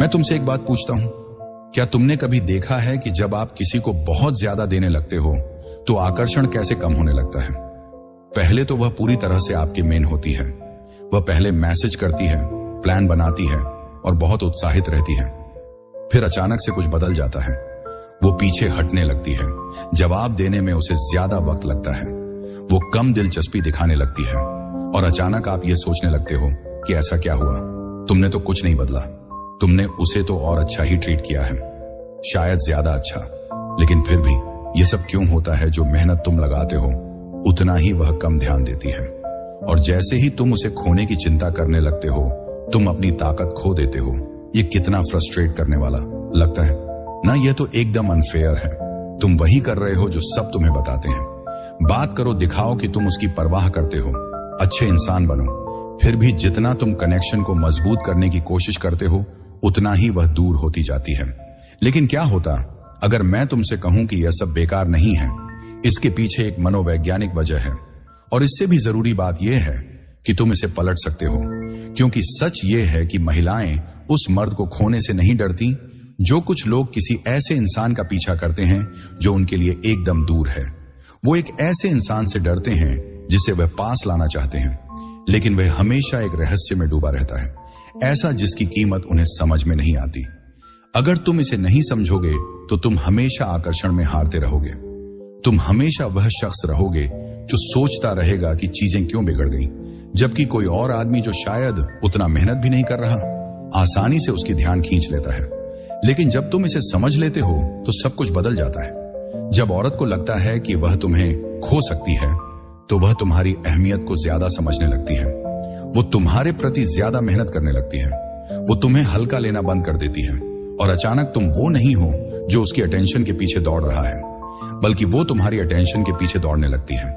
मैं तुमसे एक बात पूछता हूं, क्या तुमने कभी देखा है कि जब आप किसी को बहुत ज्यादा देने लगते हो तो आकर्षण कैसे कम होने लगता है? पहले तो वह पूरी तरह से आपके मेन होती है। वह पहले मैसेज करती है, प्लान बनाती है और बहुत उत्साहित रहती है। फिर अचानक से कुछ बदल जाता है। वो पीछे हटने लगती है, जवाब देने में उसे ज्यादा वक्त लगता है, वो कम दिलचस्पी दिखाने लगती है और अचानक आप ये सोचने लगते हो कि ऐसा क्या हुआ, तुमने तो कुछ नहीं बदला, तुमने उसे तो और अच्छा ही ट्रीट किया है, शायद ज्यादा अच्छा। लेकिन फिर भी ये सब क्यों होता है? जो मेहनत तुम लगाते हो उतना ही वह कम ध्यान देती है, और जैसे ही तुम उसे खोने की चिंता करने लगते हो तुम अपनी ताकत खो देते हो। ये कितना फ्रस्ट्रेट करने वाला लगता है ना? ये तो एकदम अनफेयर है। तुम वही कर रहे हो जो सब तुम्हें बताते हैं। बात करो, दिखाओ कि तुम उसकी परवाह करते हो, अच्छे इंसान बनो। फिर भी जितना तुम कनेक्शन को मजबूत करने की कोशिश करते हो उतना ही वह दूर होती जाती है। लेकिन क्या होता अगर मैं तुमसे कहूं कि यह सब बेकार नहीं है? इसके पीछे एक मनोवैज्ञानिक वजह है, और इससे भी जरूरी बात यह है कि तुम इसे पलट सकते हो। क्योंकि सच ये है कि महिलाएं उस मर्द को खोने से नहीं डरती। जो कुछ लोग किसी ऐसे इंसान का पीछा करते हैं जो उनके लिए एकदम दूर है, वो एक ऐसे इंसान से डरते हैं जिसे वह पास लाना चाहते हैं, लेकिन वह हमेशा एक रहस्य में डूबा रहता है, ऐसा जिसकी कीमत उन्हें समझ में नहीं आती। अगर तुम इसे नहीं समझोगे तो तुम हमेशा आकर्षण में हारते रहोगे। तुम हमेशा वह शख्स रहोगे जो सोचता रहेगा कि चीजें क्यों बिगड़ गई, जबकि कोई और आदमी जो शायद उतना मेहनत भी नहीं कर रहा आसानी से उसकी ध्यान खींच लेता है। लेकिन जब तुम इसे समझ लेते हो तो सब कुछ बदल जाता है। जब औरत को लगता है कि वह तुम्हें खो सकती है तो वह तुम्हारी अहमियत को ज्यादा समझने लगती है, वो तुम्हारे प्रति ज्यादा मेहनत करने लगती है, वो तुम्हें हल्का लेना बंद कर देती है, और अचानक तुम वो नहीं हो जो उसकी अटेंशन के पीछे दौड़ रहा है, बल्कि वो तुम्हारी अटेंशन के पीछे दौड़ने लगती है।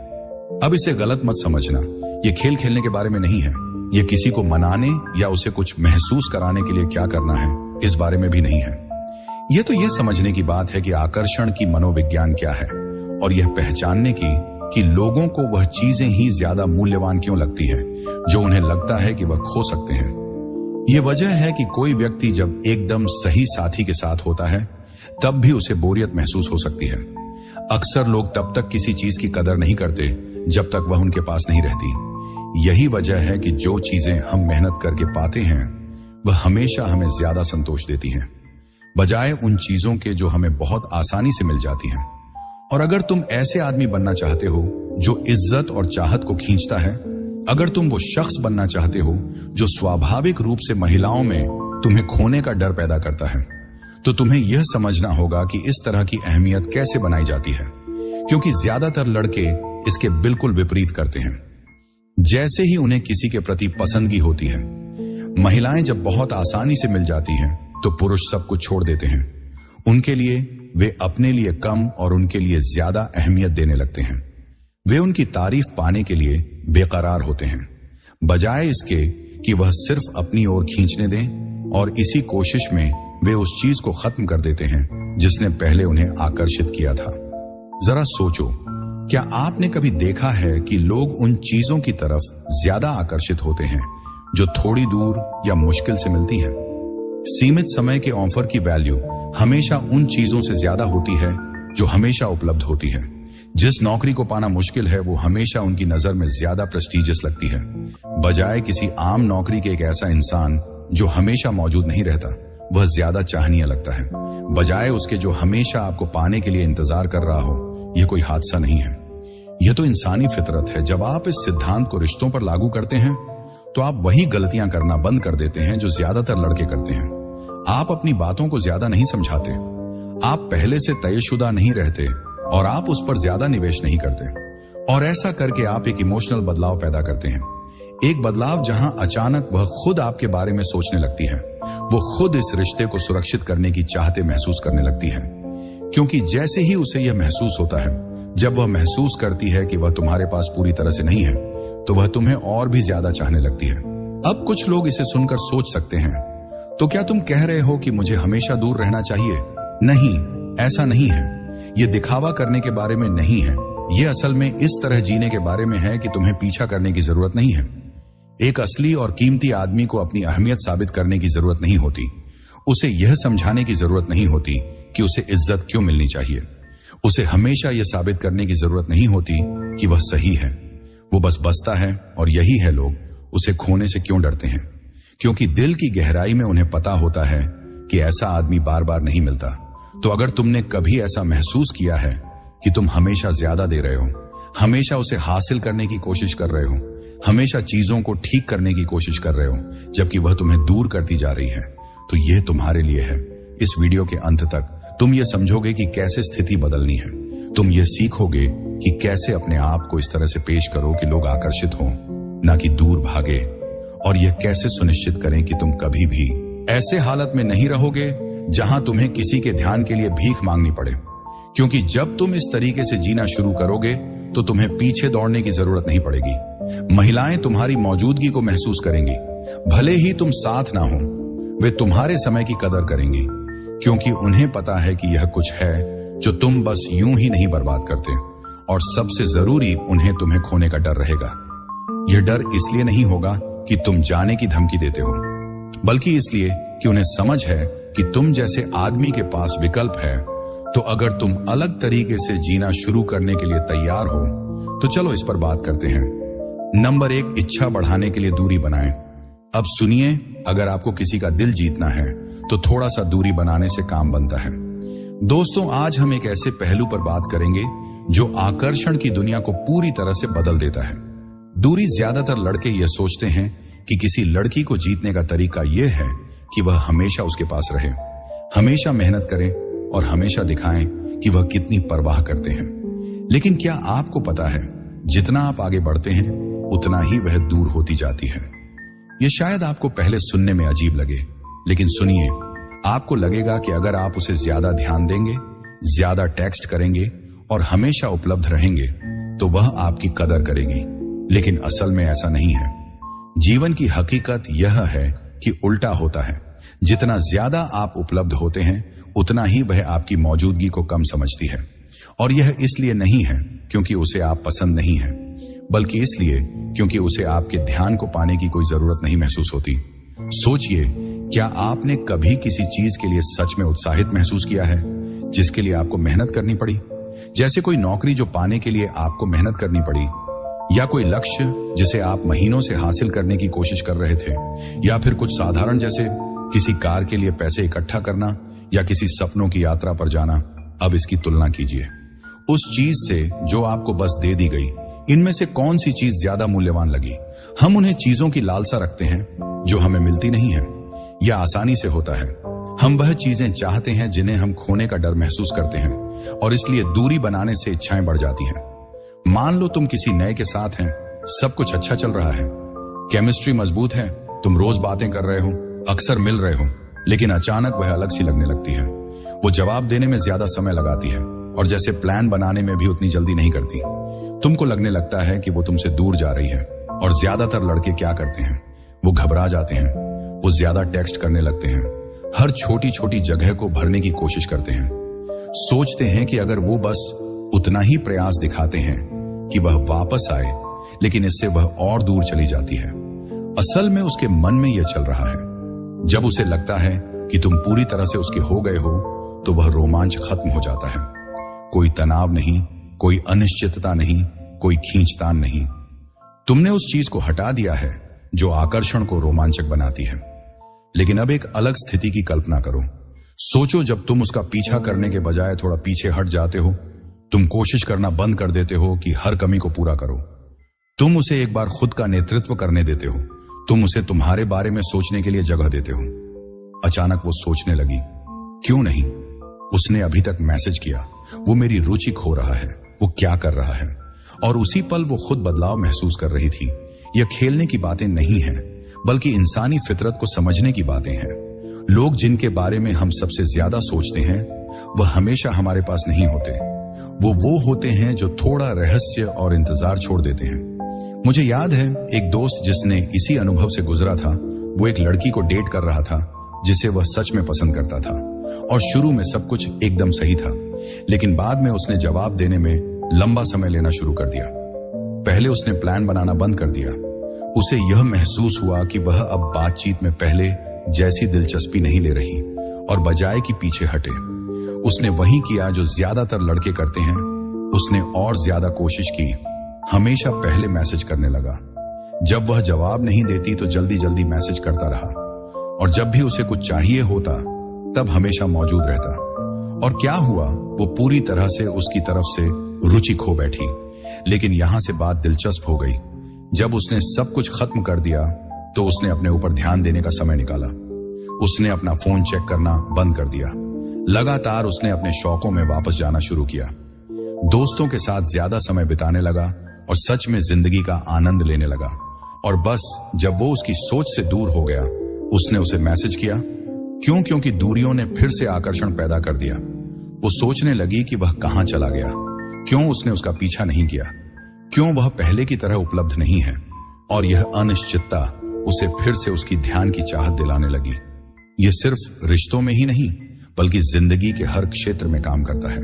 अब इसे गलत मत समझना, ये खेल खेलने के बारे में नहीं है। ये किसी को मनाने या उसे कुछ महसूस कराने के लिए क्या करना है इस बारे में भी नहीं है। ये तो ये समझने की बात है कि आकर्षण की मनोविज्ञान क्या है, और यह पहचानने की कि लोगों को वह चीजें ही ज्यादा मूल्यवान क्यों लगती है जो उन्हें लगता है कि वह खो सकते हैं। यह वजह है कि कोई व्यक्ति जब एकदम सही साथी के साथ होता है तब भी उसे बोरियत महसूस हो सकती है। अक्सर लोग तब तक किसी चीज की कदर नहीं करते जब तक वह उनके पास नहीं रहती। यही वजह है कि जो चीजें हम मेहनत करके पाते हैं वह हमेशा हमें ज्यादा संतोष देती हैं, बजाय उन चीजों के जो हमें बहुत आसानी से मिल जाती हैं। और अगर तुम ऐसे आदमी बनना चाहते हो जो इज्जत और चाहत को खींचता है, अगर तुम वो शख्स बनना चाहते हो जो स्वाभाविक रूप से महिलाओं में तुम्हें खोने का डर पैदा करता है, तो तुम्हें यह समझना होगा कि इस तरह की अहमियत कैसे बनाई जाती है, क्योंकि ज्यादातर लड़के इसके बिल्कुल विपरीत करते हैं। जैसे ही उन्हें किसी के प्रति पसंदगी होती है, महिलाएं जब बहुत आसानी से मिल जाती हैं तो पुरुष सब कुछ छोड़ देते हैं। उनके लिए वे अपने लिए कम और उनके लिए ज्यादा अहमियत देने लगते हैं। वे उनकी तारीफ पाने के लिए बेकरार होते हैं, बजाय इसके कि वह सिर्फ अपनी ओर खींचने दें, और इसी कोशिश में वे उस चीज को खत्म कर देते हैं जिसने पहले उन्हें आकर्षित किया था। जरा सोचो, क्या आपने कभी देखा है कि लोग उन चीजों की तरफ ज्यादा आकर्षित होते हैं जो थोड़ी दूर या मुश्किल से मिलती हैं? सीमित समय के ऑफर की वैल्यू हमेशा उन चीजों से ज्यादा होती है जो हमेशा उपलब्ध होती है। जिस नौकरी को पाना मुश्किल है वो हमेशा उनकी नजर में ज्यादा प्रेस्टीजियस लगती है, बजाय किसी आम नौकरी के एक ऐसा इंसान जो हमेशा मौजूद नहीं रहता, वह ज्यादा चाहनीय लगता है, बजाय उसके जो हमेशा आपको पाने के लिए इंतजार कर रहा हो। यह कोई हादसा नहीं है, यह तो इंसानी फितरत है। जब आप इस सिद्धांत को रिश्तों पर लागू करते हैं तो आप वही गलतियां करना बंद कर देते हैं जो ज्यादातर लड़के करते हैं। आप अपनी बातों को ज्यादा नहीं समझाते, आप पहले से तयशुदा नहीं रहते, और आप उस पर ज्यादा निवेश नहीं करते, और ऐसा करके आप एक इमोशनल बदलाव पैदा करते हैं। एक बदलाव जहां अचानक वह खुद आपके बारे में सोचने लगती है, वो खुद इस रिश्ते को सुरक्षित करने की चाहते महसूस करने लगती है, क्योंकि जैसे ही उसे यह महसूस होता है, जब वह महसूस करती है कि वह तुम्हारे पास पूरी तरह से नहीं है, तो वह तुम्हें और भी ज्यादा चाहने लगती है। अब कुछ लोग इसे सुनकर सोच सकते हैं, तो क्या तुम कह रहे हो कि मुझे हमेशा दूर रहना चाहिए? नहीं, ऐसा नहीं है। यह दिखावा करने के बारे में नहीं है, यह असल में इस तरह जीने के बारे में है कि तुम्हें पीछा करने की जरूरत नहीं है। एक असली और कीमती आदमी को अपनी अहमियत साबित करने की जरूरत नहीं होती, उसे यह समझाने की जरूरत नहीं होती कि उसे इज्जत क्यों मिलनी चाहिए। उसे हमेशा यह साबित करने की जरूरत नहीं होती कि वह सही है। वो बस बसता है और यही है लोग उसे खोने से क्यों डरते हैं, क्योंकि दिल की गहराई में उन्हें पता होता है कि ऐसा आदमी बार बार नहीं मिलता। तो अगर तुमने कभी ऐसा महसूस किया है कि तुम हमेशा ज्यादा दे रहे हो, हमेशा उसे हासिल करने की कोशिश कर रहे हो, हमेशा चीजों को ठीक करने की कोशिश कर रहे हो जबकि वह तुम्हें दूर करती जा रही है, तो यह तुम्हारे लिए है। इस वीडियो के अंत तक तुम यह समझोगे कि कैसे स्थिति बदलनी है। तुम यह सीखोगे कि कैसे अपने आप को इस तरह से पेश करो कि लोग आकर्षित हों, ना कि दूर भागे। और यह कैसे सुनिश्चित करें कि तुम कभी भी ऐसे हालत में नहीं रहोगे जहां तुम्हें किसी के ध्यान के लिए भीख मांगनी पड़े। क्योंकि जब तुम इस तरीके से जीना शुरू करोगे तो तुम्हें पीछे दौड़ने की जरूरत नहीं पड़ेगी। महिलाएं तुम्हारी मौजूदगी को महसूस करेंगी, भले ही तुम साथ ना हो। वे तुम्हारे समय की कदर करेंगी, क्योंकि उन्हें पता है कि यह कुछ है जो तुम बस यूं ही नहीं बर्बाद करते। और सबसे जरूरी, उन्हें तुम्हें खोने का डर रहेगा। यह डर इसलिए नहीं होगा कि तुम जाने की धमकी देते हो, बल्कि इसलिए कि उन्हें समझ है कि तुम जैसे आदमी के पास विकल्प है। तो अगर तुम अलग तरीके से जीना शुरू करने के लिए तैयार हो तो चलो इस पर बात करते हैं। नंबर 1, इच्छा बढ़ाने के लिए दूरी बनाएं। अब सुनिए, अगर आपको किसी का दिल जीतना है तो थोड़ा सा दूरी बनाने से काम बनता है। दोस्तों, आज हम एक ऐसे पहलू पर बात करेंगे जो आकर्षण की दुनिया को पूरी तरह से बदल देता है। दूरी। ज्यादातर लड़के यह सोचते हैं कि किसी लड़की को जीतने का तरीका यह है कि वह हमेशा उसके पास रहे, हमेशा मेहनत करें और हमेशा दिखाएं कि वह कितनी परवाह करते हैं। लेकिन क्या आपको पता है, जितना आप आगे बढ़ते हैं उतना ही वह दूर होती जाती है। यह शायद आपको पहले सुनने में अजीब लगे, लेकिन सुनिए, आपको लगेगा कि अगर आप उसे ज्यादा ध्यान देंगे, ज्यादा टेक्स्ट करेंगे और हमेशा उपलब्ध रहेंगे तो वह आपकी कदर करेगी। लेकिन असल में ऐसा नहीं है। जीवन की हकीकत यह है कि उल्टा होता है। जितना ज्यादा आप उपलब्ध होते हैं उतना ही वह आपकी मौजूदगी को कम समझती है। और यह इसलिए नहीं है क्योंकि उसे आप पसंद नहीं है, बल्कि इसलिए क्योंकि उसे आपके ध्यान को पाने की कोई जरूरत नहीं महसूस होती। सोचिए, क्या आपने कभी किसी चीज के लिए सच में उत्साहित महसूस किया है जिसके लिए आपको मेहनत करनी पड़ी? जैसे कोई नौकरी जो पाने के लिए आपको मेहनत करनी पड़ी, या कोई लक्ष्य जिसे आप महीनों से हासिल करने की कोशिश कर रहे थे, या फिर कुछ साधारण जैसे किसी कार के लिए पैसे इकट्ठा करना या किसी सपनों की यात्रा पर जाना। अब इसकी तुलना कीजिए उस चीज से जो आपको बस दे दी गई। इनमें से कौन सी चीज ज्यादा मूल्यवान लगी? हम उन्हें चीजों की लालसा रखते हैं जो हमें मिलती नहीं है या आसानी से होता है। हम वह चीजें चाहते हैं जिन्हें हम खोने का डर महसूस करते हैं, और इसलिए दूरी बनाने से इच्छाएं बढ़ जाती हैं। मान लो तुम किसी नए के साथ हैं, सब कुछ अच्छा चल रहा है, केमिस्ट्री मजबूत है, तुम रोज बातें कर रहे हो, अक्सर मिल रहे हो, लेकिन अचानक वह अलग सी लगने लगती है। वो जवाब देने में ज्यादा समय लगाती है और जैसे प्लान बनाने में भी उतनी जल्दी नहीं करती। तुमको लगने लगता है कि वो तुमसे दूर जा रही है। और ज्यादातर लड़के क्या करते हैं? वो घबरा जाते हैं, वो ज्यादा टेक्स्ट करने लगते हैं, हर छोटी छोटी जगह को भरने की कोशिश करते हैं। सोचते हैं कि अगर वो बस उतना ही प्रयास दिखाते हैं कि वह वापस आए, लेकिन इससे वह और दूर चली जाती है। असल में उसके मन में यह चल रहा है। जब उसे लगता है कि तुम पूरी तरह से उसके हो गए हो तो वह रोमांच खत्म हो जाता है। कोई तनाव नहीं, कोई अनिश्चितता नहीं, कोई खींचतान नहीं। तुमने उस चीज को हटा दिया है जो आकर्षण को रोमांचक बनाती है। लेकिन अब एक अलग स्थिति की कल्पना करो। सोचो, जब तुम उसका पीछा करने के बजाय थोड़ा पीछे हट जाते हो, तुम कोशिश करना बंद कर देते हो कि हर कमी को पूरा करो। तुम उसे एक बार खुद का नेतृत्व करने देते हो। तुम उसे तुम्हारे बारे में सोचने के लिए जगह देते हो। अचानक वो सोचने लगी, क्यों नहीं? उसने अभी तक मैसेज किया, वो मेरी रुचि खो रहा है, वो क्या कर रहा है? और उसी पल वो खुद बदलाव महसूस कर रही थी। यह खेलने की बातें नहीं हैं, बल्कि इंसानी फितरत को समझने की बातें हैं। लोग जिनके बारे में हम सबसे ज्यादा सोचते हैं वह हमेशा हमारे पास नहीं होते। वो होते हैं जो थोड़ा रहस्य और इंतजार छोड़ देते हैं। मुझे याद है एक दोस्त जिसने इसी अनुभव से गुजरा था। वो एक लड़की को डेट कर रहा था जिसे वह सच में पसंद करता था, और शुरू में सब कुछ एकदम सही था, लेकिन बाद में उसने जवाब देने में लंबा समय लेना शुरू कर दिया। पहले उसने प्लान बनाना बंद कर दिया। उसे यह महसूस हुआ कि वह अब बातचीत में पहले जैसी दिलचस्पी नहीं ले रही। और बजाय कि पीछे हटे, उसने वही किया जो ज्यादातर लड़के करते हैं। उसने और ज्यादा कोशिश की, हमेशा पहले मैसेज करने लगा। जब वह जवाब नहीं देती तो जल्दी जल्दी मैसेज करता रहा, और जब भी उसे कुछ चाहिए होता तब हमेशा मौजूद रहता। और क्या हुआ, वो पूरी तरह से उसकी तरफ से रुचि खो बैठी। लेकिन यहां से बात दिलचस्प हो गई। जब उसने सब कुछ खत्म कर दिया तो उसने अपने ऊपर ध्यान देने का समय निकाला। उसने अपना फोन चेक करना बंद कर दिया। लगातार उसने अपने शौकों में वापस जाना शुरू किया। दोस्तों के साथ ज्यादा समय बिताने लगा और सच में जिंदगी का आनंद लेने लगा। और बस जब वो उसकी सोच से दूर हो गया, उसने उसे मैसेज किया। क्यों? क्योंकि दूरियों ने फिर से आकर्षण पैदा कर दिया। वो सोचने लगी कि वह कहां चला गया, क्यों उसने उसका पीछा नहीं किया, क्यों वह पहले की तरह उपलब्ध नहीं है। और यह अनिश्चितता उसे फिर से उसकी ध्यान की चाहत दिलाने लगी। यह सिर्फ रिश्तों में ही नहीं बल्कि जिंदगी के हर क्षेत्र में काम करता है।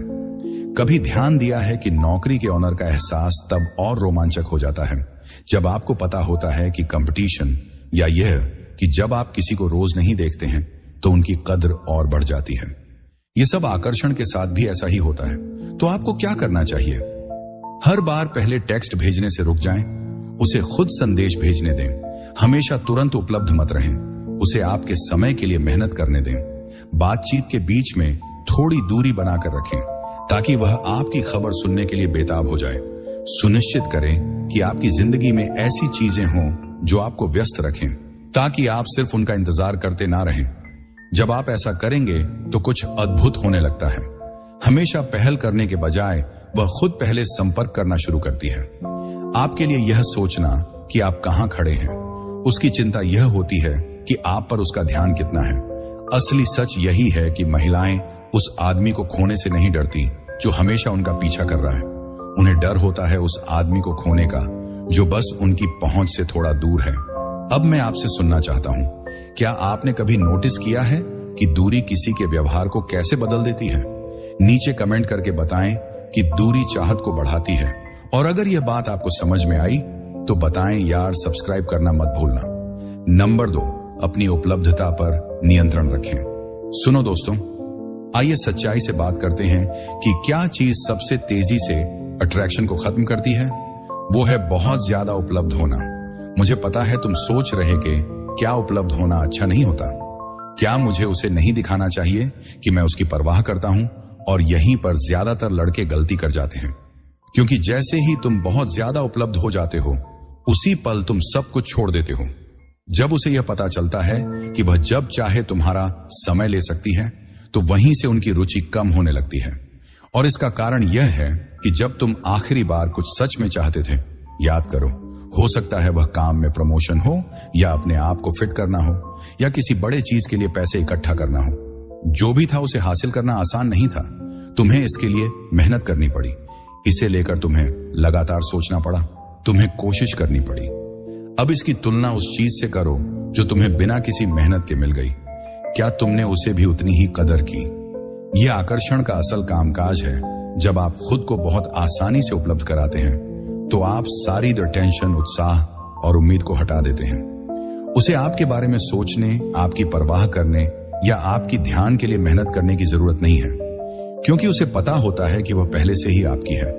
कभी ध्यान दिया है कि नौकरी के ऑनर का एहसास तब और रोमांचक हो जाता है जब आपको पता होता है कि कंपटीशन, या यह कि जब आप किसी को रोज नहीं देखते हैं तो उनकी कद्र और बढ़ जाती है। यह सब आकर्षण के साथ भी ऐसा ही होता है। तो आपको क्या करना चाहिए? हर बार पहले टेक्स्ट भेजने से रुक जाएं, उसे खुद संदेश भेजने दें। हमेशा तुरंत उपलब्ध मत रहें, उसे आपके समय के लिए मेहनत करने दें। बातचीत के बीच में थोड़ी दूरी बनाकर रखें ताकि वह आपकी खबर सुनने के लिए बेताब हो जाए। सुनिश्चित करें कि आपकी जिंदगी में ऐसी चीजें हों जो आपको व्यस्त रखें ताकि आप सिर्फ उनका इंतजार करते ना रहें। जब आप ऐसा करेंगे तो कुछ अद्भुत होने लगता है। हमेशा पहल करने के बजाय वह खुद पहले संपर्क करना शुरू करती है। आपके लिए यह सोचना कि आप कहां खड़े हैं, उसकी चिंता यह होती है कि आप पर उसका ध्यान कितना है। असली सच यही है कि महिलाएं उस आदमी को खोने से नहीं डरती जो हमेशा उनका पीछा कर रहा है। उन्हें डर होता है उस आदमी को खोने का जो बस उनकी पहुंच से थोड़ा दूर है। अब मैं आपसे सुनना चाहता हूं, क्या आपने कभी नोटिस किया है कि दूरी किसी के व्यवहार को कैसे बदल देती है? नीचे कमेंट करके बताएं कि दूरी चाहत को बढ़ाती है। और अगर यह बात आपको समझ में आई तो बताएं यार, सब्सक्राइब करना मत भूलना। नंबर 2, अपनी उपलब्धता पर नियंत्रण रखें। सुनो दोस्तों, आइए सच्चाई से बात करते हैं कि क्या चीज सबसे तेजी से अट्रैक्शन को खत्म करती है। वो है बहुत ज्यादा उपलब्ध होना। मुझे पता है तुम सोच रहे कि क्या उपलब्ध होना अच्छा नहीं होता, क्या मुझे उसे नहीं दिखाना चाहिए कि मैं उसकी परवाह करता हूं। और यहीं पर ज्यादातर लड़के गलती कर जाते हैं, क्योंकि जैसे ही तुम बहुत ज्यादा उपलब्ध हो जाते हो उसी पल तुम सब कुछ छोड़ देते हो। जब उसे यह पता चलता है कि वह जब चाहे तुम्हारा समय ले सकती है तो वहीं से उनकी रुचि कम होने लगती है। और इसका कारण यह है कि जब तुम आखिरी बार कुछ सच में चाहते थे, याद करो, हो सकता है वह काम में प्रमोशन हो, या अपने आप को फिट करना हो, या किसी बड़े चीज के लिए पैसे इकट्ठा करना हो। जो भी था उसे हासिल करना आसान नहीं था। तुम्हें इसके लिए मेहनत करनी पड़ी। इसे लेकर तुम्हें लगातार सोचना पड़ा, तुम्हें कोशिश करनी पड़ी। अब इसकी तुलना उस चीज से करो जो तुम्हें बिना किसी मेहनत के मिल गई। क्या तुमने उसे भी उतनी ही कदर की? यह आकर्षण का असल कामकाज है। जब आप खुद को बहुत आसानी से उपलब्ध कराते हैं तो आप सारी टेंशन, उत्साह और उम्मीद को हटा देते हैं। उसे आपके बारे में सोचने, आपकी परवाह करने या आपकी ध्यान के लिए मेहनत करने की जरूरत नहीं है, क्योंकि उसे पता होता है कि वह पहले से ही आपकी है।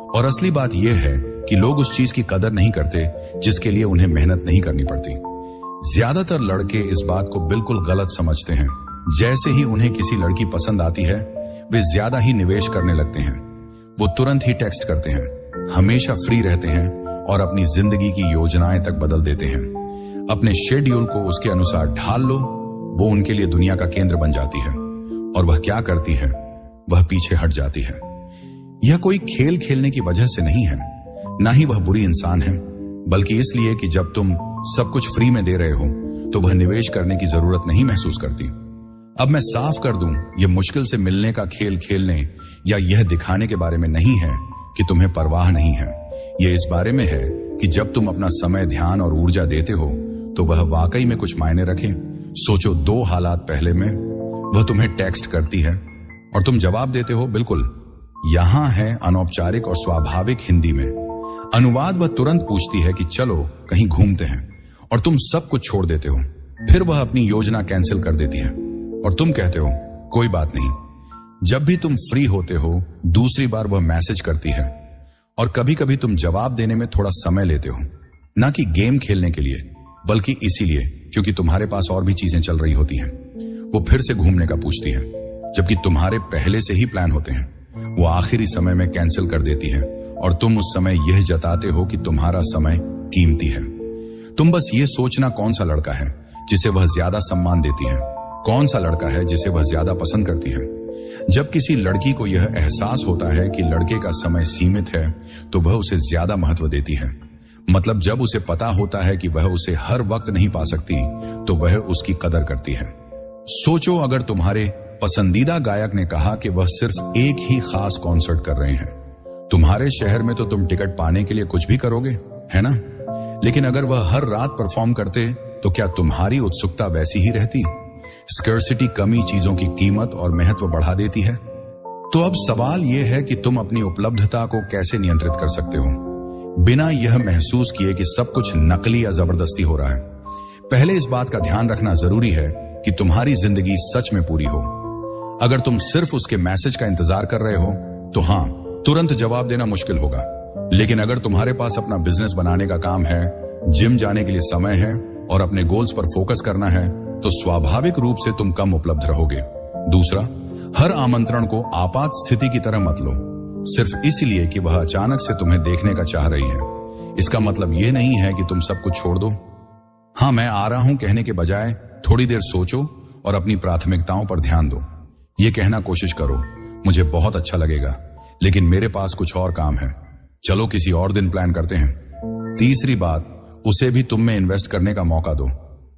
और असली बात यह है कि लोग उस चीज की कदर नहीं करते जिसके लिए उन्हें मेहनत नहीं करनी पड़ती। ज्यादातर लड़के इस बात को बिल्कुल गलत समझते हैं। जैसे ही उन्हें किसी लड़की पसंद आती है वे ज्यादा ही निवेश करने लगते हैं। वो तुरंत ही टेक्स्ट करते हैं, हमेशा फ्री रहते हैं और अपनी जिंदगी की योजनाएं तक बदल देते हैं। अपने शेड्यूल को उसके अनुसार ढाल लो। वो उनके लिए दुनिया का केंद्र बन जाती है। और वह क्या करती है? वह पीछे हट जाती है। यह कोई खेल खेलने की वजह से नहीं है, ना ही वह बुरी इंसान है, बल्कि इसलिए कि जब तुम सब कुछ फ्री में दे रहे हो तो वह निवेश करने की जरूरत नहीं महसूस करती। अब मैं साफ कर दूं, यह मुश्किल से मिलने का खेल खेलने या यह दिखाने के बारे में नहीं है कि तुम्हें परवाह नहीं है। यह इस बारे में है कि जब तुम अपना समय, ध्यान और ऊर्जा देते हो तो वह वाकई में कुछ मायने रखे। सोचो, 2 हालात पहले में वह तुम्हें टेक्स्ट करती है और तुम जवाब देते हो बिल्कुल। यहां है अनौपचारिक और स्वाभाविक हिंदी में अनुवाद। वह तुरंत पूछती है कि चलो कहीं घूमते हैं, और तुम सब कुछ छोड़ देते हो। फिर वह अपनी योजना कैंसिल कर देती है और तुम कहते हो कोई बात नहीं, जब भी तुम फ्री होते हो दूसरी बार वह मैसेज करती है, और कभी कभी तुम जवाब देने में थोड़ा समय लेते हो, ना कि गेम खेलने के लिए बल्कि इसीलिए क्योंकि तुम्हारे पास और भी चीजें चल रही होती हैं। वो फिर से घूमने का पूछती है, जबकि तुम्हारे पहले से ही प्लान होते हैं। वो आखिरी समय में कैंसिल कर देती है और तुम उस समय यह जताते हो कि तुम्हारा समय कीमती है। तुम बस ये सोचना कौन सा लड़का है जिसे वह ज्यादा सम्मान देती है, कौन सा लड़का है जिसे वह ज्यादा पसंद करती है। जब किसी लड़की को यह एहसास होता है कि लड़के का समय सीमित है तो वह उसे ज्यादा महत्व देती है। मतलब जब उसे पता होता है कि वह उसे हर वक्त नहीं पा सकती तो वह उसकी कदर करती है। सोचो, अगर तुम्हारे पसंदीदा गायक ने कहा कि वह सिर्फ एक ही खास कॉन्सर्ट कर रहे हैं, तुम्हारे शहर में तो तुम टिकट पाने के लिए कुछ भी करोगे, है ना? लेकिन अगर वह हर रात परफॉर्म करते तो क्या तुम्हारी उत्सुकता वैसी ही रहती? स्कर्सिटी कमी चीजों की कीमत और महत्व बढ़ा देती है। तो अब सवाल यह है कि तुम अपनी उपलब्धता को कैसे नियंत्रित कर सकते हो बिना यह महसूस किए कि सब कुछ नकली या जबरदस्ती हो रहा है। पहले इस बात का ध्यान रखना जरूरी है कि तुम्हारी जिंदगी सच में पूरी हो। अगर तुम सिर्फ उसके मैसेज का इंतजार कर रहे हो तो हाँ, तुरंत जवाब देना मुश्किल होगा। लेकिन अगर तुम्हारे पास अपना बिजनेस बनाने का काम है, जिम जाने के लिए समय है और अपने गोल्स पर फोकस करना है तो स्वाभाविक रूप से तुम कम उपलब्ध रहोगे। दूसरा, हर आमंत्रण को आपात स्थिति की तरह मत लो, सिर्फ इसलिए कि वह अचानक से तुम्हें देखने का चाह रही है। इसका मतलब यह नहीं है कि तुम सब कुछ छोड़ दो। हाँ, मैं आ रहा हूं कहने के बजाय थोड़ी देर सोचो और अपनी प्राथमिकताओं पर ध्यान दो। ये कहना कोशिश करो, मुझे बहुत अच्छा लगेगा लेकिन मेरे पास कुछ और काम है, चलो किसी और दिन प्लान करते हैं। तीसरी बात, उसे भी तुम में इन्वेस्ट करने का मौका दो।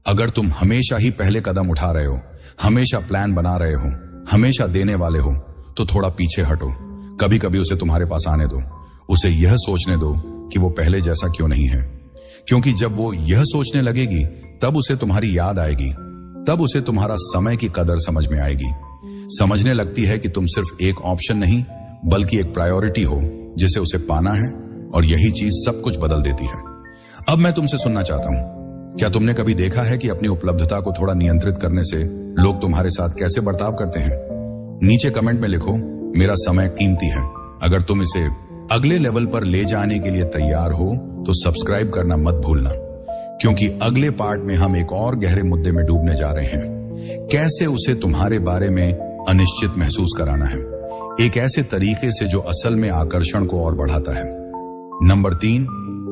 अगर तुम हमेशा ही पहले कदम उठा रहे हो, हमेशा प्लान बना रहे हो, हमेशा देने वाले हो, तो थोड़ा पीछे हटो। कभी कभी उसे तुम्हारे पास आने दो, उसे यह सोचने दो कि वो पहले जैसा क्यों नहीं है। क्योंकि जब वो यह सोचने लगेगी तब उसे तुम्हारी याद आएगी, तब उसे तुम्हारा समय की कदर समझ में आएगी। समझने लगती है कि तुम सिर्फ एक ऑप्शन नहीं बल्कि एक प्रायोरिटी हो जिसे उसे पाना है, और यही चीज सब कुछ बदल देती है। अब मैं तुमसे सुनना चाहता हूं, क्या तुमने कभी देखा है कि अपनी उपलब्धता को थोड़ा नियंत्रित करने से लोग तुम्हारे साथ कैसे बर्ताव करते हैं? नीचे कमेंट में लिखो, मेरा समय कीमती है। अगर तुम इसे अगले लेवल पर ले जाने के लिए तैयार हो तो सब्सक्राइब करना मत भूलना, क्योंकि अगले पार्ट में हम एक और गहरे मुद्दे में डूबने जा रहे हैं। कैसे उसे तुम्हारे बारे में अनिश्चित महसूस कराना है, एक ऐसे तरीके से जो असल में आकर्षण को और बढ़ाता है। नंबर 3,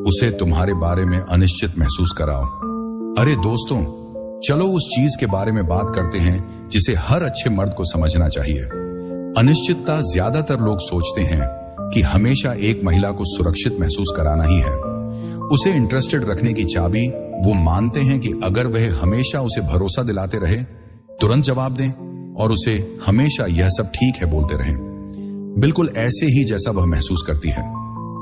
उसे तुम्हारे बारे में अनिश्चित महसूस कराओ। अरे दोस्तों, चलो उस चीज के बारे में बात करते हैं जिसे हर अच्छे मर्द को समझना चाहिए। अनिश्चितता। ज्यादातर लोग सोचते हैं कि हमेशा एक महिला को सुरक्षित महसूस कराना ही है, उसे इंटरेस्टेड रखने की चाबी। वो मानते हैं कि अगर वह हमेशा उसे भरोसा दिलाते रहे, तुरंत जवाब दें और उसे हमेशा यह सब ठीक है बोलते रहें, बिल्कुल ऐसे ही जैसा वह महसूस करती है,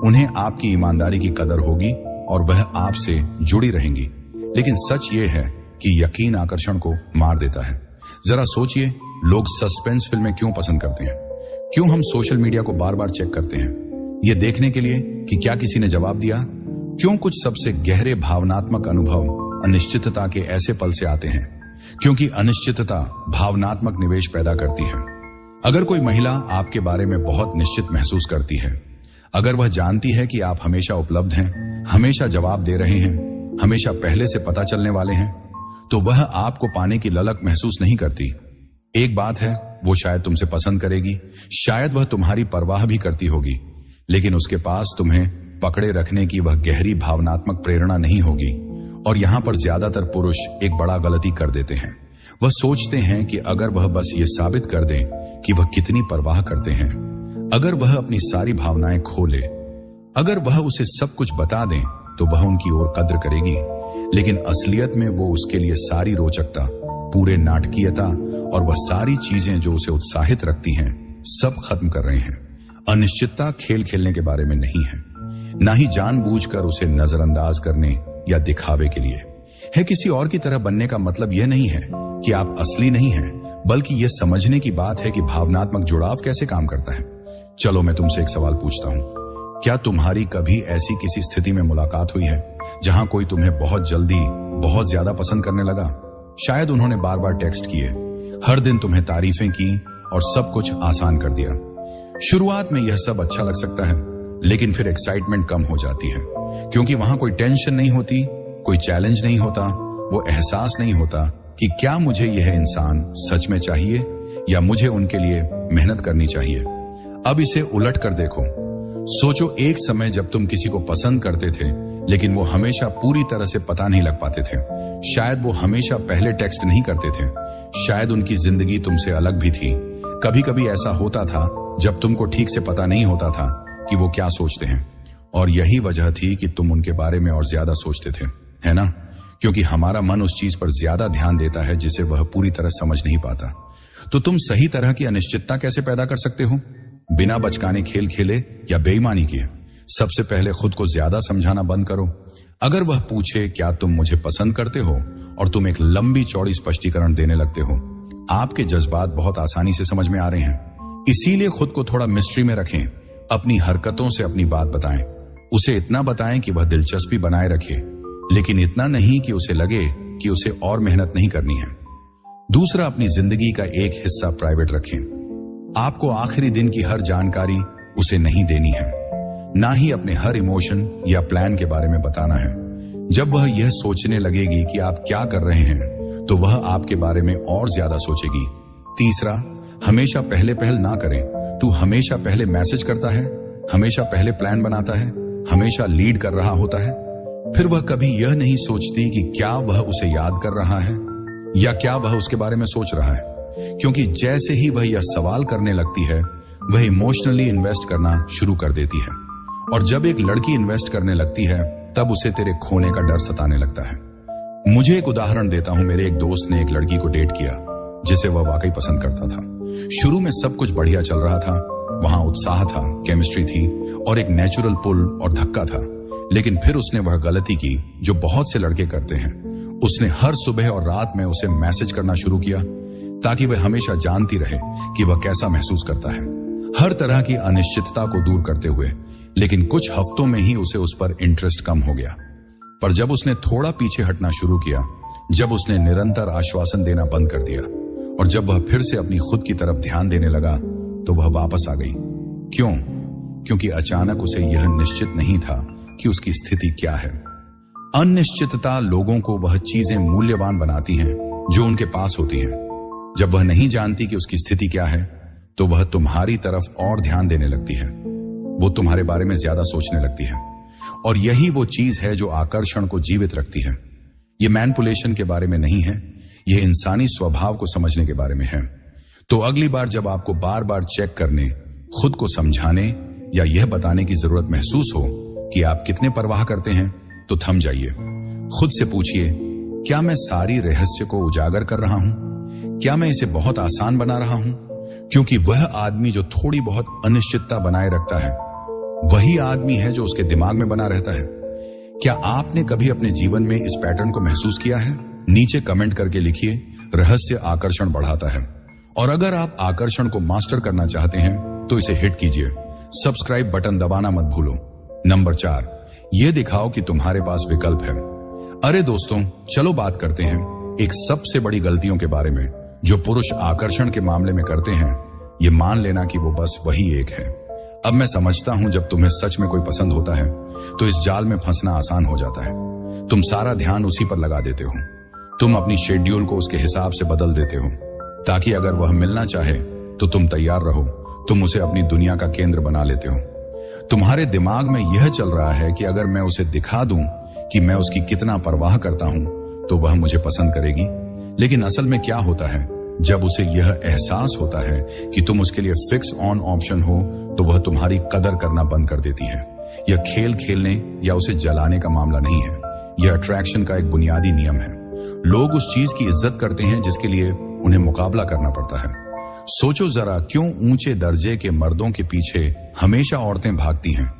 उन्हें आपकी ईमानदारी की कदर होगी और वह आपसे जुड़ी रहेंगी। लेकिन सच ये है कि यकीन आकर्षण को मार देता है। जरा सोचिए, लोग सस्पेंस फिल्में क्यों पसंद करते हैं? क्यों हम सोशल मीडिया को बार बार चेक करते हैं? ये देखने के लिए कि क्या किसी ने जवाब दिया। क्यों कुछ सबसे गहरे भावनात्मक अनुभव अनिश्चितता के ऐसे पल से आते हैं? क्योंकि अनिश्चितता भावनात्मक निवेश पैदा करती है। अगर कोई महिला आपके बारे में बहुत निश्चित महसूस करती है, अगर वह जानती है कि आप हमेशा उपलब्ध हैं, हमेशा जवाब दे रहे हैं, हमेशा पहले से पता चलने वाले हैं, तो वह आपको पाने की ललक महसूस नहीं करती। एक बात है, वो शायद तुमसे पसंद करेगी, शायद वह तुम्हारी परवाह भी करती होगी, लेकिन उसके पास तुम्हें पकड़े रखने की वह गहरी भावनात्मक प्रेरणा नहीं होगी। और यहां पर ज्यादातर पुरुष एक बड़ा गलती कर देते हैं। वह सोचते हैं कि अगर वह बस ये साबित कर दें कि वह कितनी परवाह करते हैं, अगर वह अपनी सारी भावनाएं खोले, अगर वह उसे सब कुछ बता दें, तो वह उनकी ओर कद्र करेगी। लेकिन असलियत में वो उसके लिए सारी रोचकता, पूरे नाटकीयता और वह सारी चीजें जो उसे उत्साहित रखती हैं, सब खत्म कर रहे हैं। अनिश्चितता खेल खेलने के बारे में नहीं है, ना ही जानबूझकर उसे नजरअंदाज करने या दिखावे के लिए है। किसी और की तरह बनने का मतलब यह नहीं है कि आप असली नहीं हैं, बल्कि यह समझने की बात है कि भावनात्मक जुड़ाव कैसे काम करता है। चलो मैं तुमसे एक सवाल पूछता हूं, क्या तुम्हारी कभी ऐसी किसी स्थिति में मुलाकात हुई है जहां कोई तुम्हें बहुत जल्दी बहुत ज्यादा पसंद करने लगा? शायद उन्होंने बार बार टेक्स्ट किए, हर दिन तुम्हें तारीफें की और सब कुछ आसान कर दिया। शुरुआत में यह सब अच्छा लग सकता है, लेकिन फिर एक्साइटमेंट कम हो जाती है, क्योंकि वहां कोई टेंशन नहीं होती, कोई चैलेंज नहीं होता, वो एहसास नहीं होता कि क्या मुझे यह इंसान सच में चाहिए या मुझे उनके लिए मेहनत करनी चाहिए। अब इसे उलट कर देखो। सोचो, एक समय जब तुम किसी को पसंद करते थे, लेकिन वो हमेशा पूरी तरह से पता नहीं लग पाते थे। शायद वो हमेशा पहले टेक्स्ट नहीं करते थे, शायद उनकी जिंदगी तुमसे अलग भी थी। कभी कभी ऐसा होता था जब तुमको ठीक से पता नहीं होता था कि वो क्या सोचते हैं, और यही वजह थी कि तुम उनके बारे में और ज्यादा सोचते थे, है ना? क्योंकि हमारा मन उस चीज पर ज्यादा ध्यान देता है जिसे वह पूरी तरह समझ नहीं पाता। तो तुम सही तरह की अनिश्चितता कैसे पैदा कर सकते हो? बिना बचकाने खेल खेले या बेईमानी किए। सबसे पहले खुद को ज्यादा समझाना बंद करो। अगर वह पूछे क्या तुम मुझे पसंद करते हो और तुम एक लंबी चौड़ी स्पष्टीकरण देने लगते हो, आपके जज्बात बहुत आसानी से समझ में आ रहे हैं। इसीलिए खुद को थोड़ा मिस्ट्री में रखें। अपनी हरकतों से अपनी बात बताएं। उसे इतना बताएं कि वह दिलचस्पी बनाए रखे, लेकिन इतना नहीं कि उसे लगे कि उसे और मेहनत नहीं करनी है। दूसरा, अपनी जिंदगी का एक हिस्सा प्राइवेट रखें। आपको आखिरी दिन की हर जानकारी उसे नहीं देनी है, ना ही अपने हर इमोशन या प्लान के बारे में बताना है। जब वह यह सोचने लगेगी कि आप क्या कर रहे हैं, तो वह आपके बारे में और ज्यादा सोचेगी। तीसरा, हमेशा पहले पहल ना करें। तू हमेशा पहले मैसेज करता है, हमेशा पहले प्लान बनाता है, हमेशा लीड कर रहा होता है। फिर वह कभी यह नहीं सोचती कि क्या वह उसे याद कर रहा है या क्या वह उसके बारे में सोच रहा है, क्योंकि जैसे ही वह यह सवाल करने लगती है, वह इमोशनली इन्वेस्ट करना शुरू कर देती है। और जब एक लड़की इन्वेस्ट करने लगती है, तब उसे तेरे खोने का डर सताने लगता है। मुझे एक उदाहरण देता हूं। मेरे एक दोस्त ने एक लड़की को डेट किया जिसे वह वाकई पसंद करता था। शुरू में सब कुछ बढ़िया चल रहा था, वहां उत्साह था, केमिस्ट्री थी और एक नेचुरल पुल और धक्का था। लेकिन फिर उसने वह गलती की जो बहुत से लड़के करते हैं। उसने हर सुबह और रात में उसे मैसेज करना शुरू किया ताकि वह हमेशा जानती रहे कि वह कैसा महसूस करता है, हर तरह की अनिश्चितता को दूर करते हुए। लेकिन कुछ हफ्तों में ही उसे उस पर इंटरेस्ट कम हो गया। पर जब उसने थोड़ा पीछे हटना शुरू किया, जब उसने निरंतर आश्वासन देना बंद कर दिया और जब वह फिर से अपनी खुद की तरफ ध्यान देने लगा, तो वह वापस आ गई। क्यों? क्योंकि अचानक उसे यह निश्चित नहीं था कि उसकी स्थिति क्या है। अनिश्चितता लोगों को वह चीजें मूल्यवान बनाती हैं जो उनके पास होती हैं। जब वह नहीं जानती कि उसकी स्थिति क्या है, तो वह तुम्हारी तरफ और ध्यान देने लगती है। वो तुम्हारे बारे में ज्यादा सोचने लगती है, और यही वो चीज है जो आकर्षण को जीवित रखती है। ये मैनिपुलेशन के बारे में नहीं है, यह इंसानी स्वभाव को समझने के बारे में है। तो अगली बार जब आपको बार बार चेक करने, खुद को समझाने या यह बताने की जरूरत महसूस हो कि आप कितने परवाह करते हैं, तो थम जाइए। खुद से पूछिए, क्या मैं सारी रहस्य को उजागर कर रहा हूं? क्या मैं इसे बहुत आसान बना रहा हूं? क्योंकि वह आदमी जो थोड़ी बहुत अनिश्चितता बनाए रखता है, वही आदमी है जो उसके दिमाग में बना रहता है। क्या आपने कभी अपने जीवन में इस पैटर्न को महसूस किया है? नीचे कमेंट करके लिखिए, रहस्य आकर्षण बढ़ाता है। और अगर आप आकर्षण को मास्टर करना चाहते हैं तो इसे हिट कीजिए। सब्सक्राइब बटन दबाना मत भूलो। नंबर 4, यह दिखाओ कि तुम्हारे पास विकल्प है। अरे दोस्तों, चलो बात करते हैं एक सबसे बड़ी गलतियों के बारे में जो पुरुष आकर्षण के मामले में करते हैं। ये मान लेना कि वो बस वही एक है। अब मैं समझता हूं, जब तुम्हें सच में कोई पसंद होता है तो इस जाल में फंसना आसान हो जाता है। तुम सारा ध्यान उसी पर लगा देते हो। तुम अपनी शेड्यूल को उसके हिसाब से बदल देते हो ताकि अगर वह मिलना चाहे तो तुम तैयार रहो। तुम उसे अपनी दुनिया का केंद्र बना लेते हो। तुम्हारे दिमाग में यह चल रहा है कि अगर मैं उसे दिखा दूं कि मैं उसकी कितना परवाह करता हूं तो वह मुझे पसंद करेगी। लेकिन असल में क्या होता है, जब उसे यह एहसास होता है कि तुम उसके लिए फिक्स ऑन ऑप्शन हो, तो वह तुम्हारी कदर करना बंद कर देती है। यह खेल खेलने या उसे जलाने का मामला नहीं है, यह अट्रैक्शन का एक बुनियादी नियम है। लोग उस चीज की इज्जत करते हैं जिसके लिए उन्हें मुकाबला करना पड़ता है। सोचो जरा, क्यों ऊंचे दर्जे के मर्दों के पीछे हमेशा औरतें भागती हैं?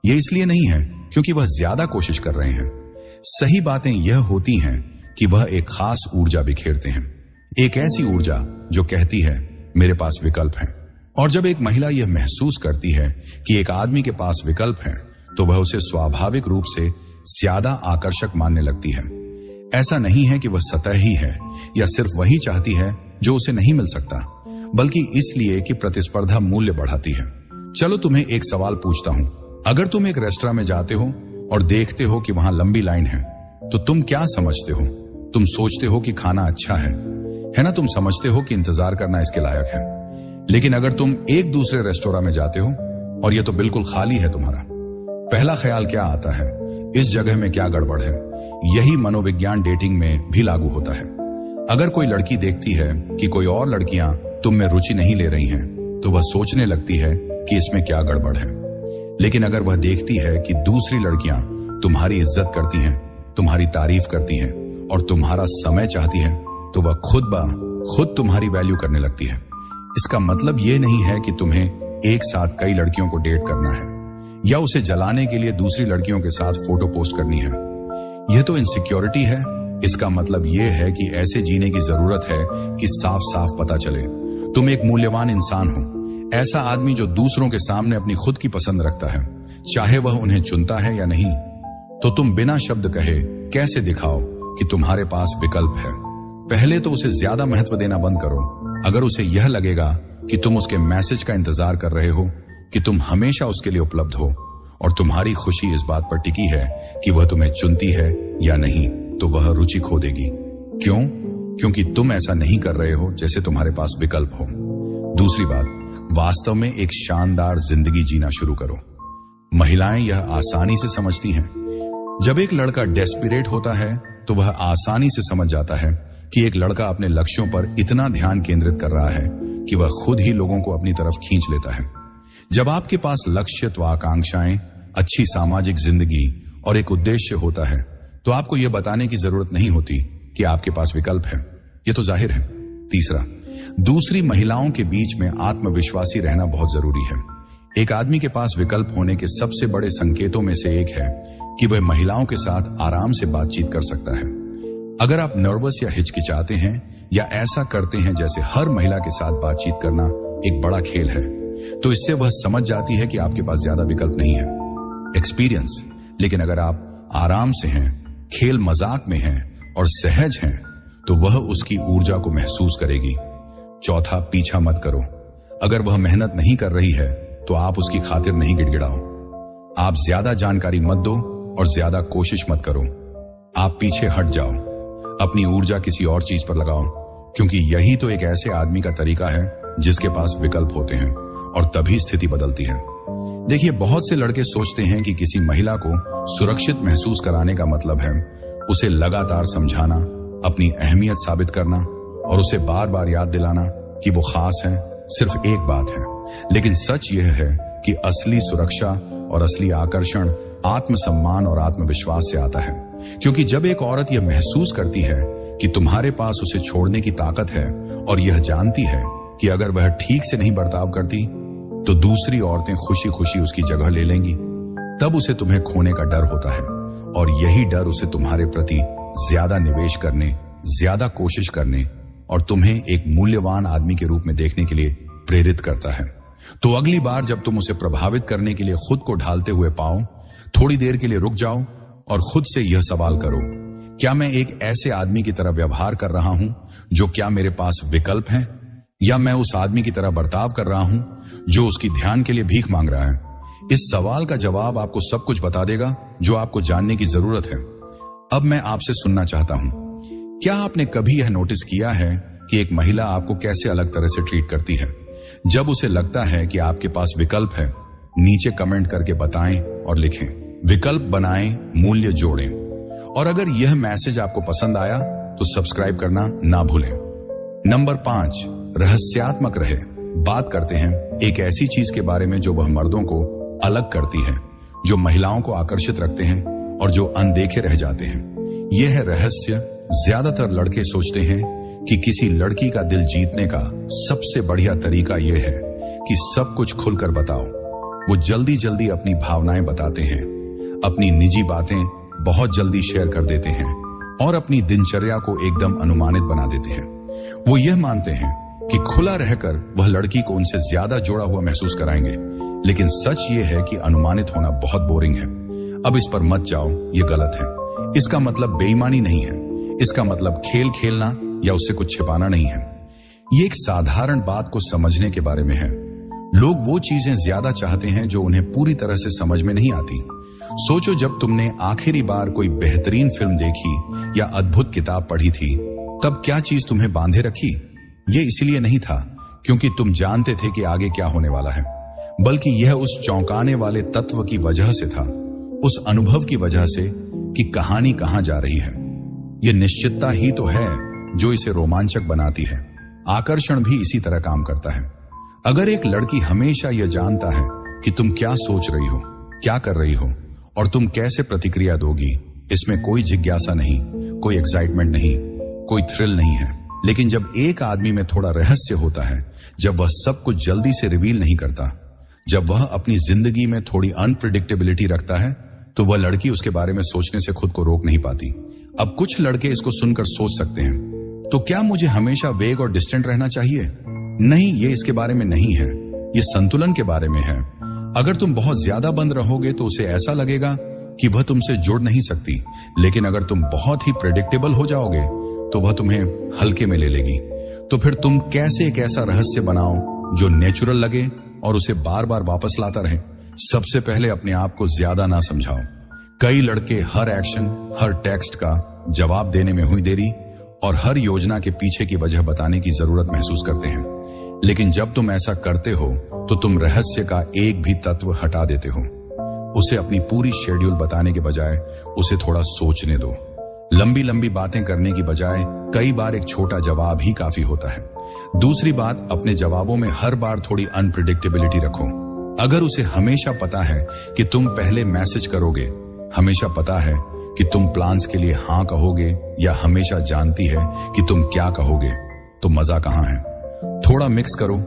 ये इसलिए नहीं है क्योंकि वह ज्यादा कोशिश कर रहे हैं। सही बातें यह होती हैं कि वह एक खास ऊर्जा बिखेरते हैं, एक ऐसी ऊर्जा जो कहती है मेरे पास विकल्प है। और जब एक महिला यह महसूस करती है कि एक आदमी के पास विकल्प है, तो वह उसे स्वाभाविक रूप से ज्यादा आकर्षक मानने लगती है। ऐसा नहीं है कि वह सतही है या सिर्फ वही चाहती है जो उसे नहीं मिल सकता, बल्कि इसलिए कि प्रतिस्पर्धा मूल्य बढ़ाती है। चलो तुम्हें एक सवाल पूछता हूं। अगर तुम एक रेस्टोरेंट में जाते हो और देखते हो कि वहां लंबी लाइन है, तो तुम क्या समझते हो? तुम सोचते हो कि खाना अच्छा है ना? तुम समझते हो कि इंतजार करना इसके लायक है। लेकिन अगर तुम एक दूसरे रेस्टोरेंट में जाते हो और यह तो बिल्कुल खाली है, तुम्हारा पहला ख्याल क्या आता है? इस जगह में क्या गड़बड़ है? यही मनोविज्ञान डेटिंग में भी लागू होता है। अगर कोई लड़की देखती है कि कोई और लड़कियां तुम में रुचि नहीं ले रही हैं, तो वह सोचने लगती है कि इसमें क्या गड़बड़ है। लेकिन अगर वह देखती है कि दूसरी लड़कियां तुम्हारी इज्जत करती हैं, तुम्हारी तारीफ करती हैं और तुम्हारा समय चाहती हैं, तो वह खुद तुम्हारी वैल्यू करने लगती है। इसका मतलब यह नहीं है कि तुम्हें एक साथ कई लड़कियों को डेट करना है या उसे जलाने के लिए दूसरी लड़कियों के साथ फोटो पोस्ट करनी है। यह तो इनसिक्योरिटी है। इसका मतलब यह है कि ऐसे जीने की जरूरत है कि साफ साफ पता चले तुम एक मूल्यवान इंसान हो, ऐसा आदमी जो दूसरों के सामने अपनी खुद की पसंद रखता है, चाहे वह उन्हें चुनता है या नहीं। तो तुम बिना शब्द कहे कैसे दिखाओ कि तुम्हारे पास विकल्प है? पहले तो उसे ज्यादा महत्व देना बंद करो। अगर उसे यह लगेगा कि तुम उसके मैसेज का इंतजार कर रहे हो, कि तुम हमेशा उसके लिए उपलब्ध हो और तुम्हारी खुशी इस बात पर टिकी है कि वह तुम्हें चुनती है या नहीं, तो वह रुचि खो देगी। क्यों? क्योंकि तुम ऐसा नहीं कर रहे हो जैसे तुम्हारे पास विकल्प हो। दूसरी बात, वास्तव में एक शानदार जिंदगी जीना शुरू करो। महिलाएं यह आसानी से समझती हैं। जब एक लड़का डेस्परेट होता है तो वह आसानी से समझ जाता है कि एक लड़का अपने लक्ष्यों पर इतना ध्यान केंद्रित कर रहा है कि वह खुद ही लोगों को अपनी तरफ खींच लेता है। जब आपके पास लक्ष्य, आकांक्षाएं, अच्छी सामाजिक जिंदगी और एक उद्देश्य होता है, तो आपको यह बताने की जरूरत नहीं होती कि आपके पास विकल्प है। यह तो जाहिर है। तीसरा, दूसरी महिलाओं के बीच में आत्मविश्वासी रहना बहुत जरूरी है। एक आदमी के पास विकल्प होने के सबसे बड़े संकेतों में से एक है कि वह महिलाओं के साथ आराम से बातचीत कर सकता है। अगर आप नर्वस या हिचकिचाते हैं या ऐसा करते हैं जैसे हर महिला के साथ बातचीत करना एक बड़ा खेल है, तो इससे वह समझ जाती है कि आपके पास ज्यादा विकल्प नहीं है, एक्सपीरियंस। लेकिन अगर आप आराम से हैं, खेल मजाक में हैं और सहज हैं, तो वह उसकी ऊर्जा को महसूस करेगी। चौथा, पीछा मत करो। अगर वह मेहनत नहीं कर रही है तो आप उसकी खातिर नहीं गिड़गिड़ाओ। आप ज्यादा जानकारी मत दो और ज्यादा कोशिश मत करो। आप पीछे हट जाओ, अपनी ऊर्जा किसी और चीज पर लगाओ, क्योंकि यही तो एक ऐसे आदमी का तरीका है जिसके पास विकल्प होते हैं, और तभी स्थिति बदलती है। देखिए, बहुत से लड़के सोचते हैं कि किसी महिला को सुरक्षित महसूस कराने का मतलब है उसे लगातार समझाना, अपनी अहमियत साबित करना और उसे बार बार याद दिलाना कि वो खास है। सिर्फ एक बात है, लेकिन सच यह है कि असली सुरक्षा और असली आकर्षण आत्मसम्मान और आत्मविश्वास से आता है। क्योंकि जब एक औरत यह महसूस करती है कि तुम्हारे पास उसे छोड़ने की ताकत है और यह जानती है कि अगर वह ठीक से नहीं बर्ताव करती तो दूसरी औरतें खुशी खुशी उसकी जगह ले लेंगी, तब उसे तुम्हें खोने का डर होता है, और यही डर उसे तुम्हारे प्रति ज्यादा निवेश करने, ज्यादा कोशिश करने और तुम्हें एक मूल्यवान आदमी के रूप में देखने के लिए प्रेरित करता है। तो अगली बार जब तुम उसे प्रभावित करने के लिए खुद को ढालते हुए पाओ, थोड़ी देर के लिए रुक जाओ और खुद से यह सवाल करो, क्या मैं एक ऐसे आदमी की तरह व्यवहार कर रहा हूं जो क्या मेरे पास विकल्प है, या मैं उस आदमी की तरह बर्ताव कर रहा हूं जो उसकी ध्यान के लिए भीख मांग रहा है? इस सवाल का जवाब आपको सब कुछ बता देगा जो आपको जानने की जरूरत है। अब मैं आपसे सुनना चाहता हूं, क्या आपने कभी यह नोटिस किया है कि एक महिला आपको कैसे अलग तरह से ट्रीट करती है जब उसे लगता है कि आपके पास विकल्प है? नीचे कमेंट करके बताएं और लिखें, विकल्प बनाएं, मूल्य जोड़ें। और अगर यह मैसेज आपको पसंद आया तो सब्सक्राइब करना ना भूलें। नंबर 5, रहस्यात्मक रहे। बात करते हैं एक ऐसी चीज के बारे में जो वह मर्दों को अलग करती है, जो महिलाओं को आकर्षित रखते हैं और जो अनदेखे रह जाते हैं। यह है रहस्य। ज्यादातर लड़के सोचते हैं कि किसी लड़की का दिल जीतने का सबसे बढ़िया तरीका यह है कि सब कुछ खुलकर बताओ। वो जल्दी जल्दी अपनी भावनाएं बताते हैं, अपनी निजी बातें बहुत जल्दी शेयर कर देते हैं और अपनी दिनचर्या को एकदम अनुमानित बना देते हैं। वो यह मानते हैं कि खुला रहकर वह लड़की को उनसे ज्यादा जुड़ा हुआ महसूस कराएंगे, लेकिन सच ये है कि अनुमानित होना बहुत बोरिंग है। अब इस पर मत जाओ, ये गलत है। इसका मतलब बेईमानी नहीं है, इसका मतलब खेल खेलना या उससे कुछ छिपाना नहीं है। ये एक साधारण बात को समझने के बारे में है। लोग वो चीजें ज्यादा चाहते हैं जो उन्हें पूरी तरह से समझ में नहीं आती। सोचो, जब तुमने आखिरी बार कोई बेहतरीन फिल्म देखी या अद्भुत किताब पढ़ी थी, तब क्या चीज तुम्हें बांधे रखी? ये इसलिए नहीं था क्योंकि तुम जानते थे कि आगे क्या होने वाला है, बल्कि यह उस चौंकाने वाले तत्व की वजह से था, उस अनुभव की वजह से कि कहानी कहां जा रही है। यह निश्चितता ही तो है जो इसे रोमांचक बनाती है। आकर्षण भी इसी तरह काम करता है। अगर एक लड़की हमेशा यह जानता है कि तुम क्या सोच रही हो, क्या कर रही हो और तुम कैसे प्रतिक्रिया दोगी, इसमें कोई जिज्ञासा नहीं, कोई एक्साइटमेंट नहीं, कोई थ्रिल नहीं है। लेकिन जब एक आदमी में थोड़ा रहस्य होता है, जब वह सब कुछ जल्दी से रिवील नहीं करता, जब वह अपनी जिंदगी में थोड़ी अनप्रिडिक्टेबिलिटी रखता है, तो वह लड़की उसके बारे में सोचने से खुद को रोक नहीं पाती। अब कुछ लड़के इसको सुनकर सोच सकते हैं, तो क्या मुझे हमेशा वेग और डिस्टेंट रहना चाहिए? नहीं, ये इसके बारे में नहीं है, ये संतुलन के बारे में है। अगर तुम बहुत ज्यादा बंद रहोगे तो उसे ऐसा लगेगा कि वह तुमसे जुड़ नहीं सकती, लेकिन अगर तुम बहुत ही प्रेडिक्टेबल हो जाओगे तो वह तुम्हें हल्के में ले लेगी। तो फिर तुम कैसे एक ऐसा रहस्य बनाओ जो नेचुरल लगे और उसे बार बार वापस लाता रहे? सबसे पहले अपने आप को ज्यादा ना समझाओ। कई लड़के हर एक्शन, हर टेक्स्ट का जवाब देने में हुई देरी और हर योजना के पीछे की वजह बताने की जरूरत महसूस करते हैं। लेकिन जब तुम ऐसा करते हो तो तुम रहस्य का एक भी तत्व हटा देते हो। उसे अपनी पूरी शेड्यूल बताने के बजाय उसे थोड़ा सोचने दो। लंबी लंबी बातें करने की बजाय कई बार एक छोटा जवाब ही काफी होता है। दूसरी बात, अपने जवाबों में हर बार थोड़ी अनप्रिडिक्टेबिलिटी रखो। अगर उसे हमेशा पता है कि तुम पहले मैसेज करोगे, हमेशा पता है कि तुम प्लान्स के लिए हां कहोगे या हमेशा जानती है कि तुम क्या कहोगे, तो मजा कहां है? थोड़ा मिक्स करो,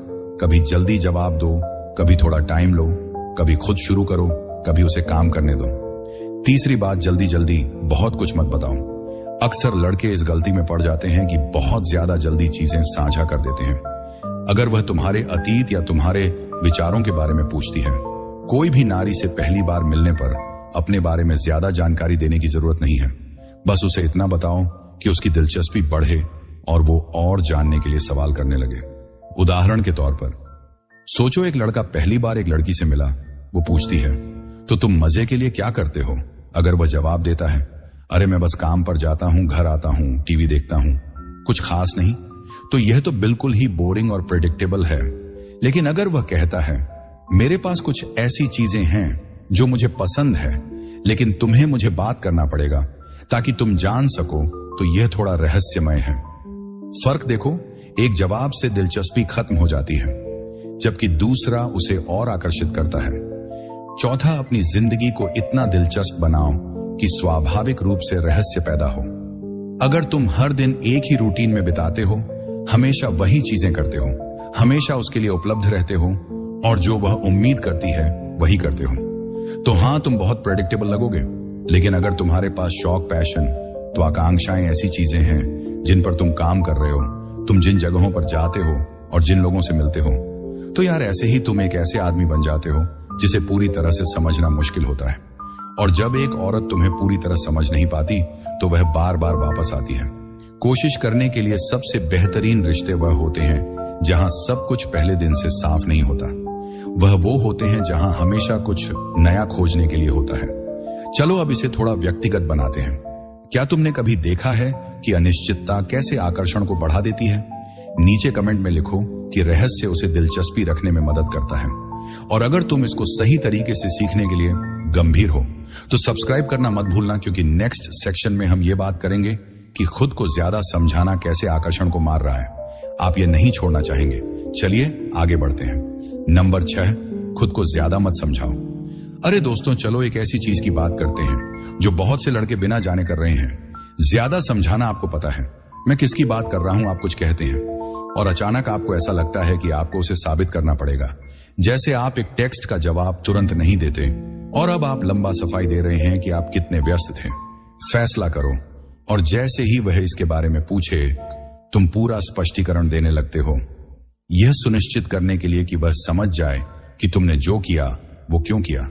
कभी जल्दी जवाब दो, कभी थोड़ा टाइम लो, कभी खुद शुरू करो, कभी उसे काम करने दो। तीसरी बात, जल्दी जल्दी बहुत कुछ मत बताओ। अक्सर लड़के इस गलती में पड़ जाते हैं कि बहुत ज्यादा जल्दी चीजें साझा कर देते हैं। अगर वह तुम्हारे अतीत या तुम्हारे विचारों के बारे में पूछती है, कोई भी नारी से पहली बार मिलने पर अपने बारे में ज्यादा जानकारी देने की जरूरत नहीं है। बस उसे इतना बताओ कि उसकी दिलचस्पी बढ़े और वो और जानने के लिए सवाल करने लगे। उदाहरण के तौर पर सोचो, एक लड़का पहली बार एक लड़की से मिला, वो पूछती है, तो तुम मजे के लिए क्या करते हो? अगर वह जवाब देता है, अरे मैं बस काम पर जाता हूं, घर आता हूं, टीवी देखता हूं, कुछ खास नहीं, तो यह तो बिल्कुल ही बोरिंग और प्रेडिक्टेबल है। लेकिन अगर वह कहता है, मेरे पास कुछ ऐसी चीजें हैं जो मुझे पसंद है, लेकिन तुम्हें मुझे बात करना पड़ेगा ताकि तुम जान सको, तो यह थोड़ा रहस्यमय है। फर्क देखो, एक जवाब से दिलचस्पी खत्म हो जाती है, जबकि दूसरा उसे और आकर्षित करता है। चौथा, अपनी जिंदगी को इतना दिलचस्प बनाओ कि स्वाभाविक रूप से रहस्य पैदा हो। अगर तुम हर दिन एक ही रूटीन में बिताते हो, हमेशा वही चीजें करते हो, हमेशा उसके लिए उपलब्ध रहते हो और जो वह उम्मीद करती है वही करते हो, तो हां, तुम बहुत प्रेडिक्टेबल लगोगे। लेकिन अगर तुम्हारे पास शौक, पैशन, तो आकांक्षाएं ऐसी चीजें हैं जिन पर तुम काम कर रहे हो, तुम जिन जगहों पर जाते हो और जिन लोगों से मिलते हो, तो यार ऐसे ही तुम एक ऐसे आदमी बन जाते हो जिसे पूरी तरह से समझना मुश्किल होता है। और जब एक औरत तुम्हें पूरी तरह समझ नहीं पाती तो वह बार बार वापस आती है। कोशिश करने के लिए सबसे बेहतरीन रिश्ते वह होते हैं जहां सब कुछ पहले दिन से साफ नहीं होता। वह वो होते हैं जहां हमेशा कुछ नया खोजने के लिए होता है। चलो अब इसे थोड़ा व्यक्तिगत बनाते हैं। क्या तुमने कभी देखा है कि अनिश्चितता कैसे आकर्षण को बढ़ा देती है? नीचे कमेंट में लिखो कि रहस्य उसे दिलचस्पी रखने में मदद करता है। और अगर तुम इसको सही तरीके से सीखने के लिए गंभीर हो तो सब्सक्राइब करना मत भूलना, क्योंकि नेक्स्ट सेक्शन में हम ये बात करेंगे कि खुद को ज्यादा समझाना कैसे आकर्षण को मार रहा है। आप ये नहीं छोड़ना चाहेंगे। चलिए आगे बढ़ते हैं। नंबर 6, खुद को ज्यादा मत समझाओ। अरे दोस्तों, चलो एक ऐसी चीज की बात करते हैं जो बहुत से लड़के बिना जाने कर रहे हैं। ज्यादा समझाना। आपको पता है मैं किसकी बात कर रहा हूं? आप कुछ कहते हैं और अचानक आपको ऐसा लगता है कि आपको उसे साबित करना पड़ेगा। जैसे आप एक टेक्स्ट का जवाब तुरंत नहीं देते और अब आप लंबा सफाई दे रहे हैं कि आप कितने व्यस्त थे। फैसला करो। और जैसे ही वह इसके बारे में पूछे, तुम पूरा स्पष्टीकरण देने लगते हो, यह सुनिश्चित करने के लिए कि वह समझ जाए कि तुमने जो किया वो क्यों किया।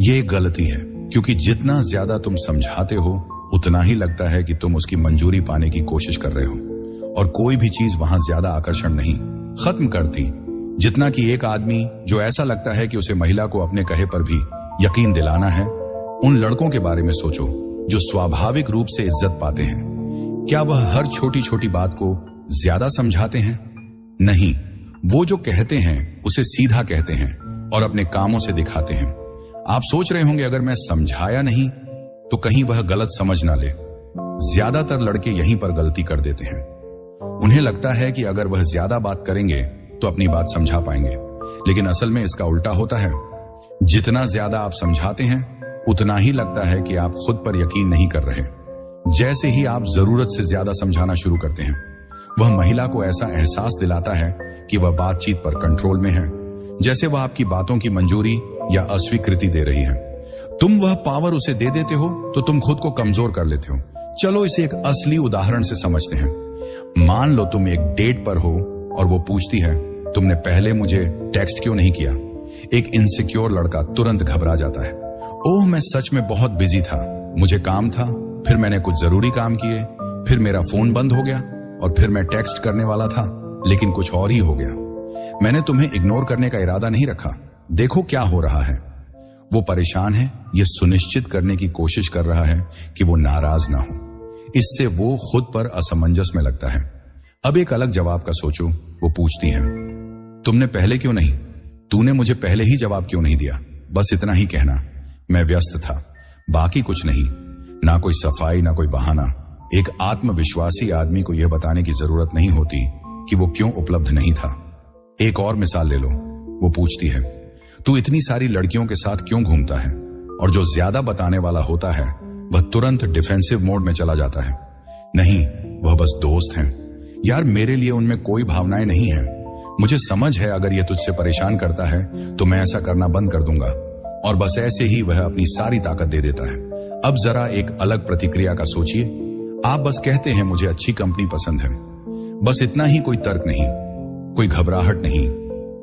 यह एक गलती है, क्योंकि जितना ज्यादा तुम समझाते हो उतना ही लगता है कि तुम उसकी मंजूरी पाने की कोशिश कर रहे हो। और कोई भी चीज वहां ज्यादा आकर्षण नहीं खत्म करती जितना कि एक आदमी जो ऐसा लगता है कि उसे महिला को अपने कहे पर भी यकीन दिलाना है। उन लड़कों के बारे में सोचो जो स्वाभाविक रूप से इज्जत पाते हैं। क्या वह हर छोटी छोटी बात को ज्यादा समझाते हैं? नहीं, वो जो कहते हैं उसे सीधा कहते हैं और अपने कामों से दिखाते हैं। आप सोच रहे होंगे अगर मैं समझाया नहीं तो कहीं वह गलत समझ ना ले। ज्यादातर लड़के यहीं पर गलती कर देते हैं। उन्हें लगता है कि अगर वह ज्यादा बात करेंगे तो अपनी बात समझा पाएंगे, लेकिन असल में इसका उल्टा होता है। जितना ज्यादा आप समझाते हैं उतना ही लगता है कि आप खुद पर यकीन नहीं कर रहे। जैसे ही आप जरूरत से ज्यादा समझाना शुरू करते हैं, वह महिला को ऐसा एहसास दिलाता है कि वह बातचीत पर कंट्रोल में है, जैसे वह आपकी बातों की मंजूरी या अस्वीकृति दे रही है। तुम वह पावर उसे दे देते हो तो तुम खुद को कमजोर कर लेते हो। चलो इसे एक असली उदाहरण से समझते हैं। मान लो तुम एक डेट पर हो और वो पूछती है, तुमने पहले मुझे टेक्स्ट क्यों नहीं किया? एक इनसिक्योर लड़का तुरंत घबरा जाता है। ओह, मैं सच में बहुत बिजी था, मुझे काम था, फिर मैंने कुछ जरूरी काम किए, फिर मेरा फोन बंद हो गया और फिर मैं टेक्स्ट करने वाला था लेकिन कुछ और ही हो गया। मैंने तुम्हें इग्नोर करने का इरादा नहीं रखा। देखो क्या हो रहा है। वो परेशान है, ये सुनिश्चित करने की कोशिश कर रहा है कि वो नाराज ना हो। इससे वो खुद पर असमंजस में लगता है। अब एक अलग जवाब का सोचो। वो पूछती है, तुमने पहले क्यों नहीं? तूने मुझे पहले ही जवाब क्यों नहीं दिया? बस इतना ही कहना, मैं व्यस्त था, बाकी कुछ नहीं। ना कोई सफाई, ना कोई बहाना। एक आत्मविश्वासी आदमी को यह बताने की जरूरत नहीं होती कि वो क्यों उपलब्ध नहीं था। एक और मिसाल ले लो। वो पूछती है, तू इतनी सारी लड़कियों के साथ क्यों घूमता है? और जो ज्यादा बताने वाला होता है वह तुरंत डिफेंसिव मोड में चला जाता है। नहीं, वह बस दोस्त हैं। यार, मेरे लिए उनमें कोई भावनाएं नहीं है। मुझे समझ है अगर यह तुझसे परेशान करता है तो मैं ऐसा करना बंद कर दूंगा। और बस ऐसे ही वह अपनी सारी ताकत दे देता है। अब जरा एक अलग प्रतिक्रिया का सोचिए। आप बस कहते हैं, मुझे अच्छी कंपनी पसंद है। बस इतना ही, कोई तर्क नहीं, कोई घबराहट नहीं,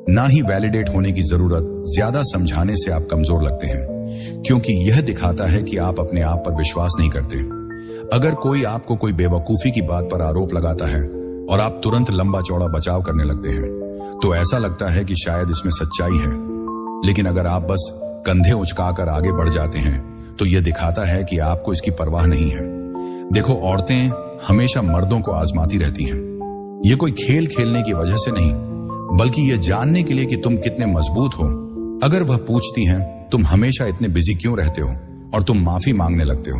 ना ही वैलिडेट होने की जरूरत। ज्यादा समझाने से आप कमजोर लगते हैं क्योंकि यह दिखाता है कि आप अपने आप पर विश्वास नहीं करते। अगर कोई आपको कोई बेवकूफी की बात पर आरोप लगाता है और आप तुरंत लंबा चौड़ा बचाव करने लगते हैं तो ऐसा लगता है कि शायद इसमें सच्चाई है। लेकिन अगर आप बस कंधे उचकाकर आगे बढ़ जाते हैं तो यह दिखाता है कि आपको इसकी परवाह नहीं है। देखो, औरतें हमेशा मर्दों को आजमाती रहती हैं। ये कोई खेल खेलने की वजह से नहीं, बल्कि यह जानने के लिए कि तुम कितने मजबूत हो। अगर वह पूछती हैं, तुम हमेशा इतने बिजी क्यों रहते हो? और तुम माफी मांगने लगते हो,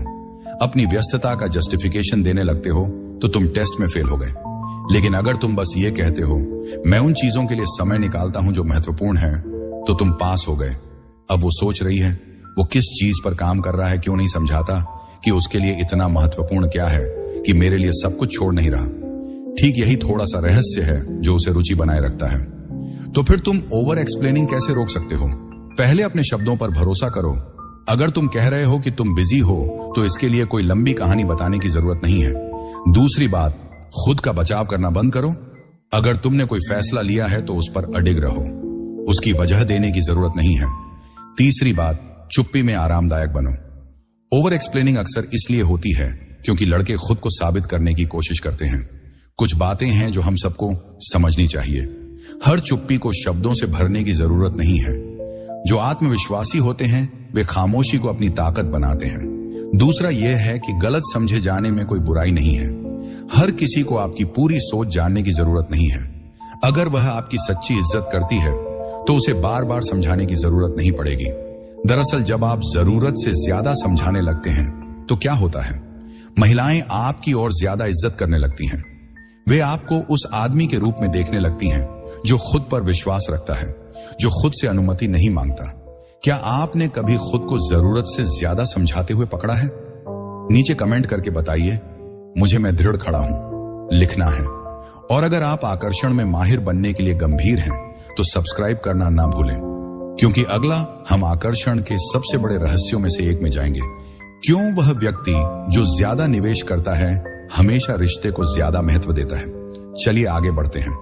अपनी व्यस्तता का जस्टिफिकेशन देने लगते हो, तो तुम टेस्ट में फेल हो गए। लेकिन अगर तुम बस ये कहते हो, मैं उन चीजों के लिए समय निकालता हूं जो महत्वपूर्ण है, तो तुम पास हो गए। अब वो सोच रही है वो किस चीज पर काम कर रहा है, क्यों नहीं समझाता कि उसके लिए इतना महत्वपूर्ण क्या है कि मेरे लिए सब कुछ छोड़ नहीं रहा। ठीक यही थोड़ा सा रहस्य है जो उसे रुचि बनाए रखता है। तो फिर तुम ओवर एक्सप्लेनिंग कैसे रोक सकते हो? पहले अपने शब्दों पर भरोसा करो। अगर तुम कह रहे हो कि तुम बिजी हो तो इसके लिए कोई लंबी कहानी बताने की जरूरत नहीं है। दूसरी बात, खुद का बचाव करना बंद करो। अगर तुमने कोई फैसला लिया है तो उस पर अडिग रहो, उसकी वजह देने की जरूरत नहीं है। तीसरी बात, चुप्पी में आरामदायक बनो। ओवर एक्सप्लेनिंग अक्सर इसलिए होती है क्योंकि लड़के खुद को साबित करने की कोशिश करते हैं। कुछ बातें हैं जो हम सबको समझनी चाहिए। हर चुप्पी को शब्दों से भरने की जरूरत नहीं है। जो आत्मविश्वासी होते हैं वे खामोशी को अपनी ताकत बनाते हैं। दूसरा यह है कि गलत समझे जाने में कोई बुराई नहीं है। हर किसी को आपकी पूरी सोच जानने की जरूरत नहीं है। अगर वह आपकी सच्ची इज्जत करती है तो उसे बार बार समझाने की जरूरत नहीं पड़ेगी। दरअसल जब आप जरूरत से ज्यादा समझाने लगते हैं तो क्या होता है? महिलाएं आपकी ओर ज्यादा इज्जत करने लगती हैं। वे आपको उस आदमी के रूप में देखने लगती हैं जो खुद पर विश्वास रखता है, जो खुद से अनुमति नहीं मांगता। क्या आपने कभी खुद को जरूरत से ज्यादा समझाते हुए पकड़ा है? नीचे कमेंट करके बताइए मुझे। मैं दृढ़ खड़ा हूं, लिखना है। और अगर आप आकर्षण में माहिर बनने के लिए गंभीर हैं तो सब्सक्राइब करना ना भूलें, क्योंकि अगला हम आकर्षण के सबसे बड़े रहस्यों में से एक में जाएंगे। क्यों वह व्यक्ति जो ज्यादा निवेश करता है हमेशा रिश्ते को ज्यादा महत्व देता है। चलिए आगे बढ़ते हैं।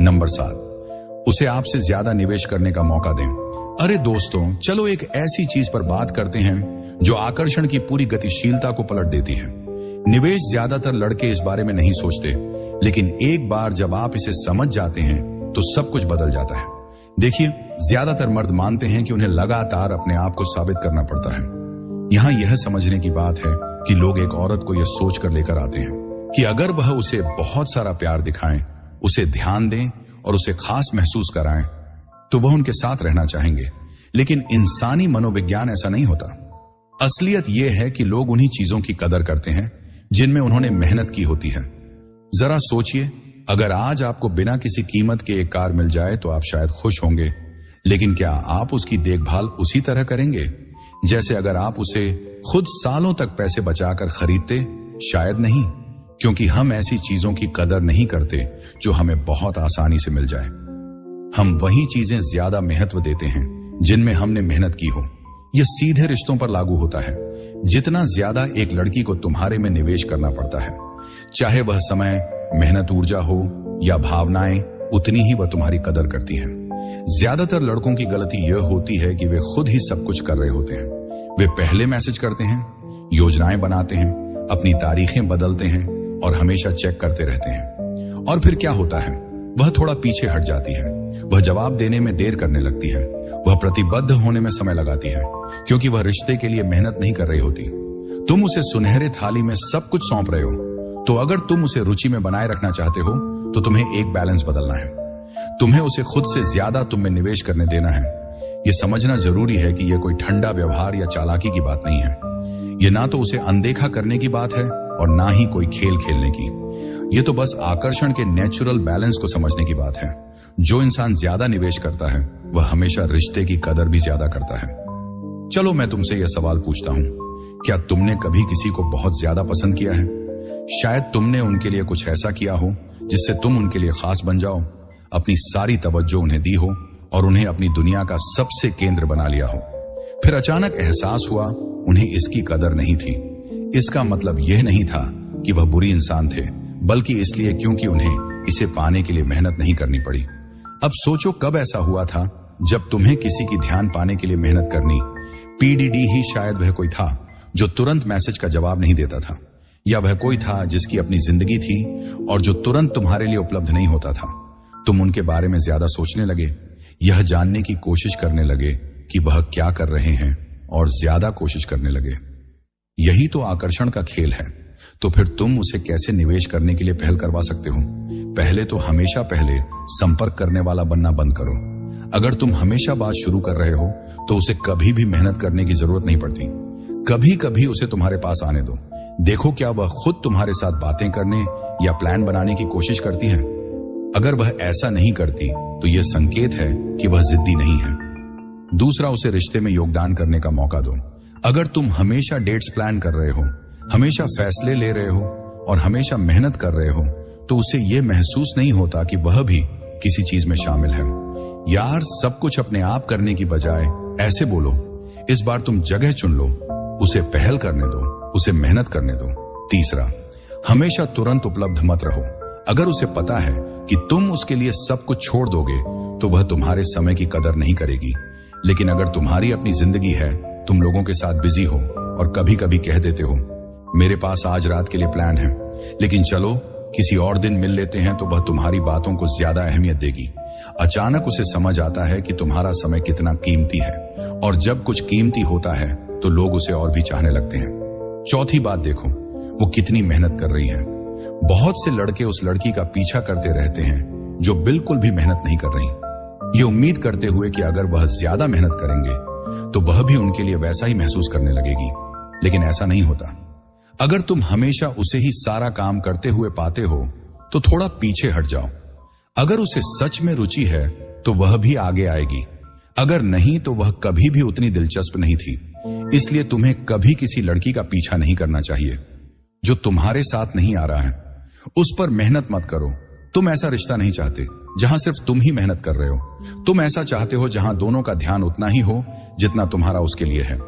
नंबर 7, उसे आपसे ज्यादा निवेश करने का मौका दें। अरे दोस्तों, चलो एक ऐसी चीज पर बात करते हैं जो आकर्षण की पूरी गतिशीलता को पलट देती है। निवेश ज्यादातर लड़के इस बारे में नहीं सोचते लेकिन एक बार जब आप इसे समझ जाते हैं तो सब कुछ बदल जाता है। देखिए, ज्यादातर मर्द मानते हैं कि उन्हें लगातार अपने आप को साबित करना पड़ता है। यहां यह समझने की बात है कि लोग एक औरत को यह सोचकर लेकर आते हैं कि अगर वह उसे बहुत सारा प्यार दिखाएं, उसे ध्यान दें और उसे खास महसूस कराएं, तो वह उनके साथ रहना चाहेंगे। लेकिन इंसानी मनोविज्ञान ऐसा नहीं होता। असलियत यह है कि लोग उन्हीं चीजों की कदर करते हैं जिनमें उन्होंने मेहनत की होती है। जरा सोचिए, अगर आज आपको बिना किसी कीमत के एक कार मिल जाए तो आप शायद खुश होंगे, लेकिन क्या आप उसकी देखभाल उसी तरह करेंगे जैसे अगर आप उसे खुद सालों तक पैसे बचाकर खरीदते? शायद नहीं, क्योंकि हम ऐसी चीजों की कदर नहीं करते जो हमें बहुत आसानी से मिल जाए। हम वही चीजें ज्यादा महत्व देते हैं जिनमें हमने मेहनत की हो। यह सीधे रिश्तों पर लागू होता है। जितना ज्यादा एक लड़की को तुम्हारे में निवेश करना पड़ता है, चाहे वह समय, मेहनत, ऊर्जा हो या भावनाएं, उतनी ही वह तुम्हारी कदर करती हैं। ज्यादातर लड़कों की गलती यह होती है कि वे खुद ही सब कुछ कर रहे होते हैं। वे पहले मैसेज करते हैं, योजनाएं बनाते हैं, अपनी तारीखें बदलते हैं और हमेशा चेक करते रहते हैं। और फिर क्या होता है? वह थोड़ा पीछे हट जाती है। वह जवाब देने में देर करने लगती है। वह प्रतिबद्ध होने में समय लगाती है, क्योंकि वह रिश्ते के लिए मेहनत नहीं कर रही होती। तुम उसे सुनहरे थाली में सब कुछ सौंप रहे हो, तो अगर तुम उसे रुचि में बनाए रखना चाहते हो तो तुम्हें एक बैलेंस बदलना है। तुम्हें उसे खुद से ज्यादा तुम में निवेश करने देना है। यह समझना जरूरी है कि यह कोई ठंडा व्यवहार या चालाकी की बात नहीं है। यह ना तो उसे अनदेखा करने की बात है और ना ही कोई खेल खेलने की। यह तो बस आकर्षण के नेचुरल बैलेंस को समझने की बात है। जो इंसान ज्यादा निवेश करता है वह हमेशा रिश्ते की कदर भी ज्यादा करता है। चलो मैं तुमसे यह सवाल पूछता हूं, क्या तुमने कभी किसी को बहुत ज्यादा पसंद किया है? शायद तुमने उनके लिए कुछ ऐसा किया हो जिससे तुम उनके लिए खास बन जाओ, अपनी सारी तवज्जो उन्हें दी हो और उन्हें अपनी दुनिया का सबसे केंद्र बना लिया हो। फिर अचानक एहसास हुआ उन्हें इसकी कदर नहीं थी। इसका मतलब यह नहीं था कि वह बुरी इंसान थे, बल्कि इसलिए क्योंकि उन्हें इसे पाने के लिए मेहनत नहीं करनी पड़ी। अब सोचो, कब ऐसा हुआ था जब तुम्हें किसी की ध्यान पाने के लिए मेहनत करनी? पीडीडी ही शायद वह कोई था जो तुरंत मैसेज का जवाब नहीं देता था, या वह कोई था जिसकी अपनी जिंदगी थी और जो तुरंत तुम्हारे लिए उपलब्ध नहीं होता था। तुम उनके बारे में ज्यादा सोचने लगे, यह जानने की कोशिश करने लगे कि वह क्या कर रहे हैं और ज्यादा कोशिश करने लगे। यही तो आकर्षण का खेल है। तो फिर तुम उसे कैसे निवेश करने के लिए पहल करवा सकते हो? पहले तो हमेशा पहले संपर्क करने वाला बनना बंद करो। अगर तुम हमेशा बात शुरू कर रहे हो तो उसे कभी भी मेहनत करने की जरूरत नहीं पड़ती। कभी कभी उसे तुम्हारे पास आने दो। देखो क्या वह खुद तुम्हारे साथ बातें करने या प्लान बनाने की कोशिश करती है। अगर वह ऐसा नहीं करती तो यह संकेत है कि वह जिद्दी नहीं है। दूसरा, उसे रिश्ते में योगदान करने का मौका दो। अगर तुम हमेशा डेट्स प्लान कर रहे हो, हमेशा फैसले ले रहे हो और हमेशा मेहनत कर रहे हो, तो उसे यह महसूस नहीं होता कि वह भी किसी चीज में शामिल है। यार, सब कुछ अपने आप करने की बजाय ऐसे बोलो, इस बार तुम जगह चुन लो, उसे पहल करने दो, उसे मेहनत करने दो। तीसरा, हमेशा तुरंत उपलब्ध मत रहो। अगर उसे पता है कि तुम उसके लिए सब कुछ छोड़ दोगे तो वह तुम्हारे समय की कदर नहीं करेगी। लेकिन अगर तुम्हारी अपनी जिंदगी है, तुम लोगों के साथ बिजी हो और कभी कभी कह देते हो मेरे पास आज रात के लिए प्लान है, लेकिन चलो किसी और दिन मिल लेते हैं, तो वह तुम्हारी बातों को ज्यादा अहमियत देगी। अचानक उसे समझ आता है कि तुम्हारा समय कितना कीमती है, और जब कुछ कीमती होता है तो लोग उसे और भी चाहने लगते हैं। चौथी बात देखो, वो कितनी मेहनत कर रही है। बहुत से लड़के उस लड़की का पीछा करते रहते हैं जो बिल्कुल भी मेहनत नहीं कर रही, ये उम्मीद करते हुए कि अगर वह ज्यादा मेहनत करेंगे तो वह भी उनके लिए वैसा ही महसूस करने लगेगी। लेकिन ऐसा नहीं होता। अगर तुम हमेशा उसे ही सारा काम करते हुए पाते हो तो थोड़ा पीछे हट जाओ। अगर उसे सच में रुचि है तो वह भी आगे आएगी, अगर नहीं तो वह कभी भी उतनी दिलचस्प नहीं थी। इसलिए तुम्हें कभी किसी लड़की का पीछा नहीं करना चाहिए जो तुम्हारे साथ नहीं आ रहा है। उस पर मेहनत मत करो। तुम ऐसा रिश्ता नहीं चाहते जहां सिर्फ तुम ही मेहनत कर रहे हो। तुम ऐसा चाहते हो जहां दोनों का ध्यान उतना ही हो जितना तुम्हारा उसके लिए है,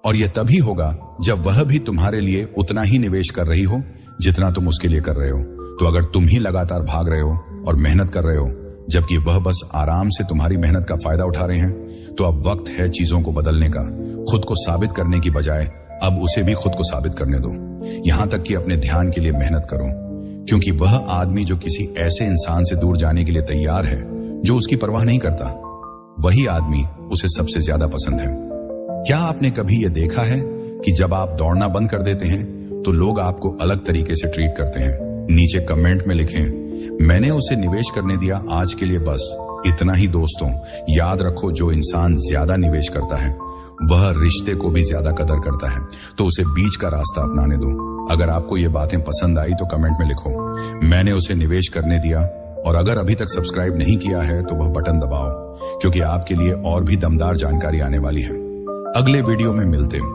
और यह तभी होगा जब वह भी तुम्हारे लिए उतना ही निवेश कर रही हो जितना तुम उसके लिए कर रहे हो। तो अगर तुम ही लगातार भाग रहे हो और मेहनत कर रहे हो जबकि वह बस आराम से तुम्हारी मेहनत का फायदा उठा रहे हैं, तो अब वक्त है चीजों को बदलने का। खुद को साबित करने की बजाय अब उसे भी खुद को साबित करने दो। यहां तक कि अपने ध्यान के लिए मेहनत करो, क्योंकि वह आदमी जो किसी ऐसे इंसान से दूर जाने के लिए तैयार है जो उसकी परवाह नहीं करता, वही आदमी उसे सबसे ज्यादा पसंद है। क्या आपने कभी यह देखा है कि जब आप दौड़ना बंद कर देते हैं तो लोग आपको अलग तरीके से ट्रीट करते हैं? नीचे कमेंट में लिखें, मैंने उसे निवेश करने दिया, आज के लिए बस इतना ही। दोस्तों, याद रखो, जो इंसान ज्यादा निवेश करता है वह रिश्ते को भी ज्यादा कदर करता है, तो उसे बीच का रास्ता अपनाने दो। अगर आपको ये बातें पसंद आई तो कमेंट में लिखो, मैंने उसे निवेश करने दिया। और अगर अभी तक सब्सक्राइब नहीं किया है तो वह बटन दबाओ, क्योंकि आपके लिए और भी दमदार जानकारी आने वाली है। अगले वीडियो में मिलते हैं।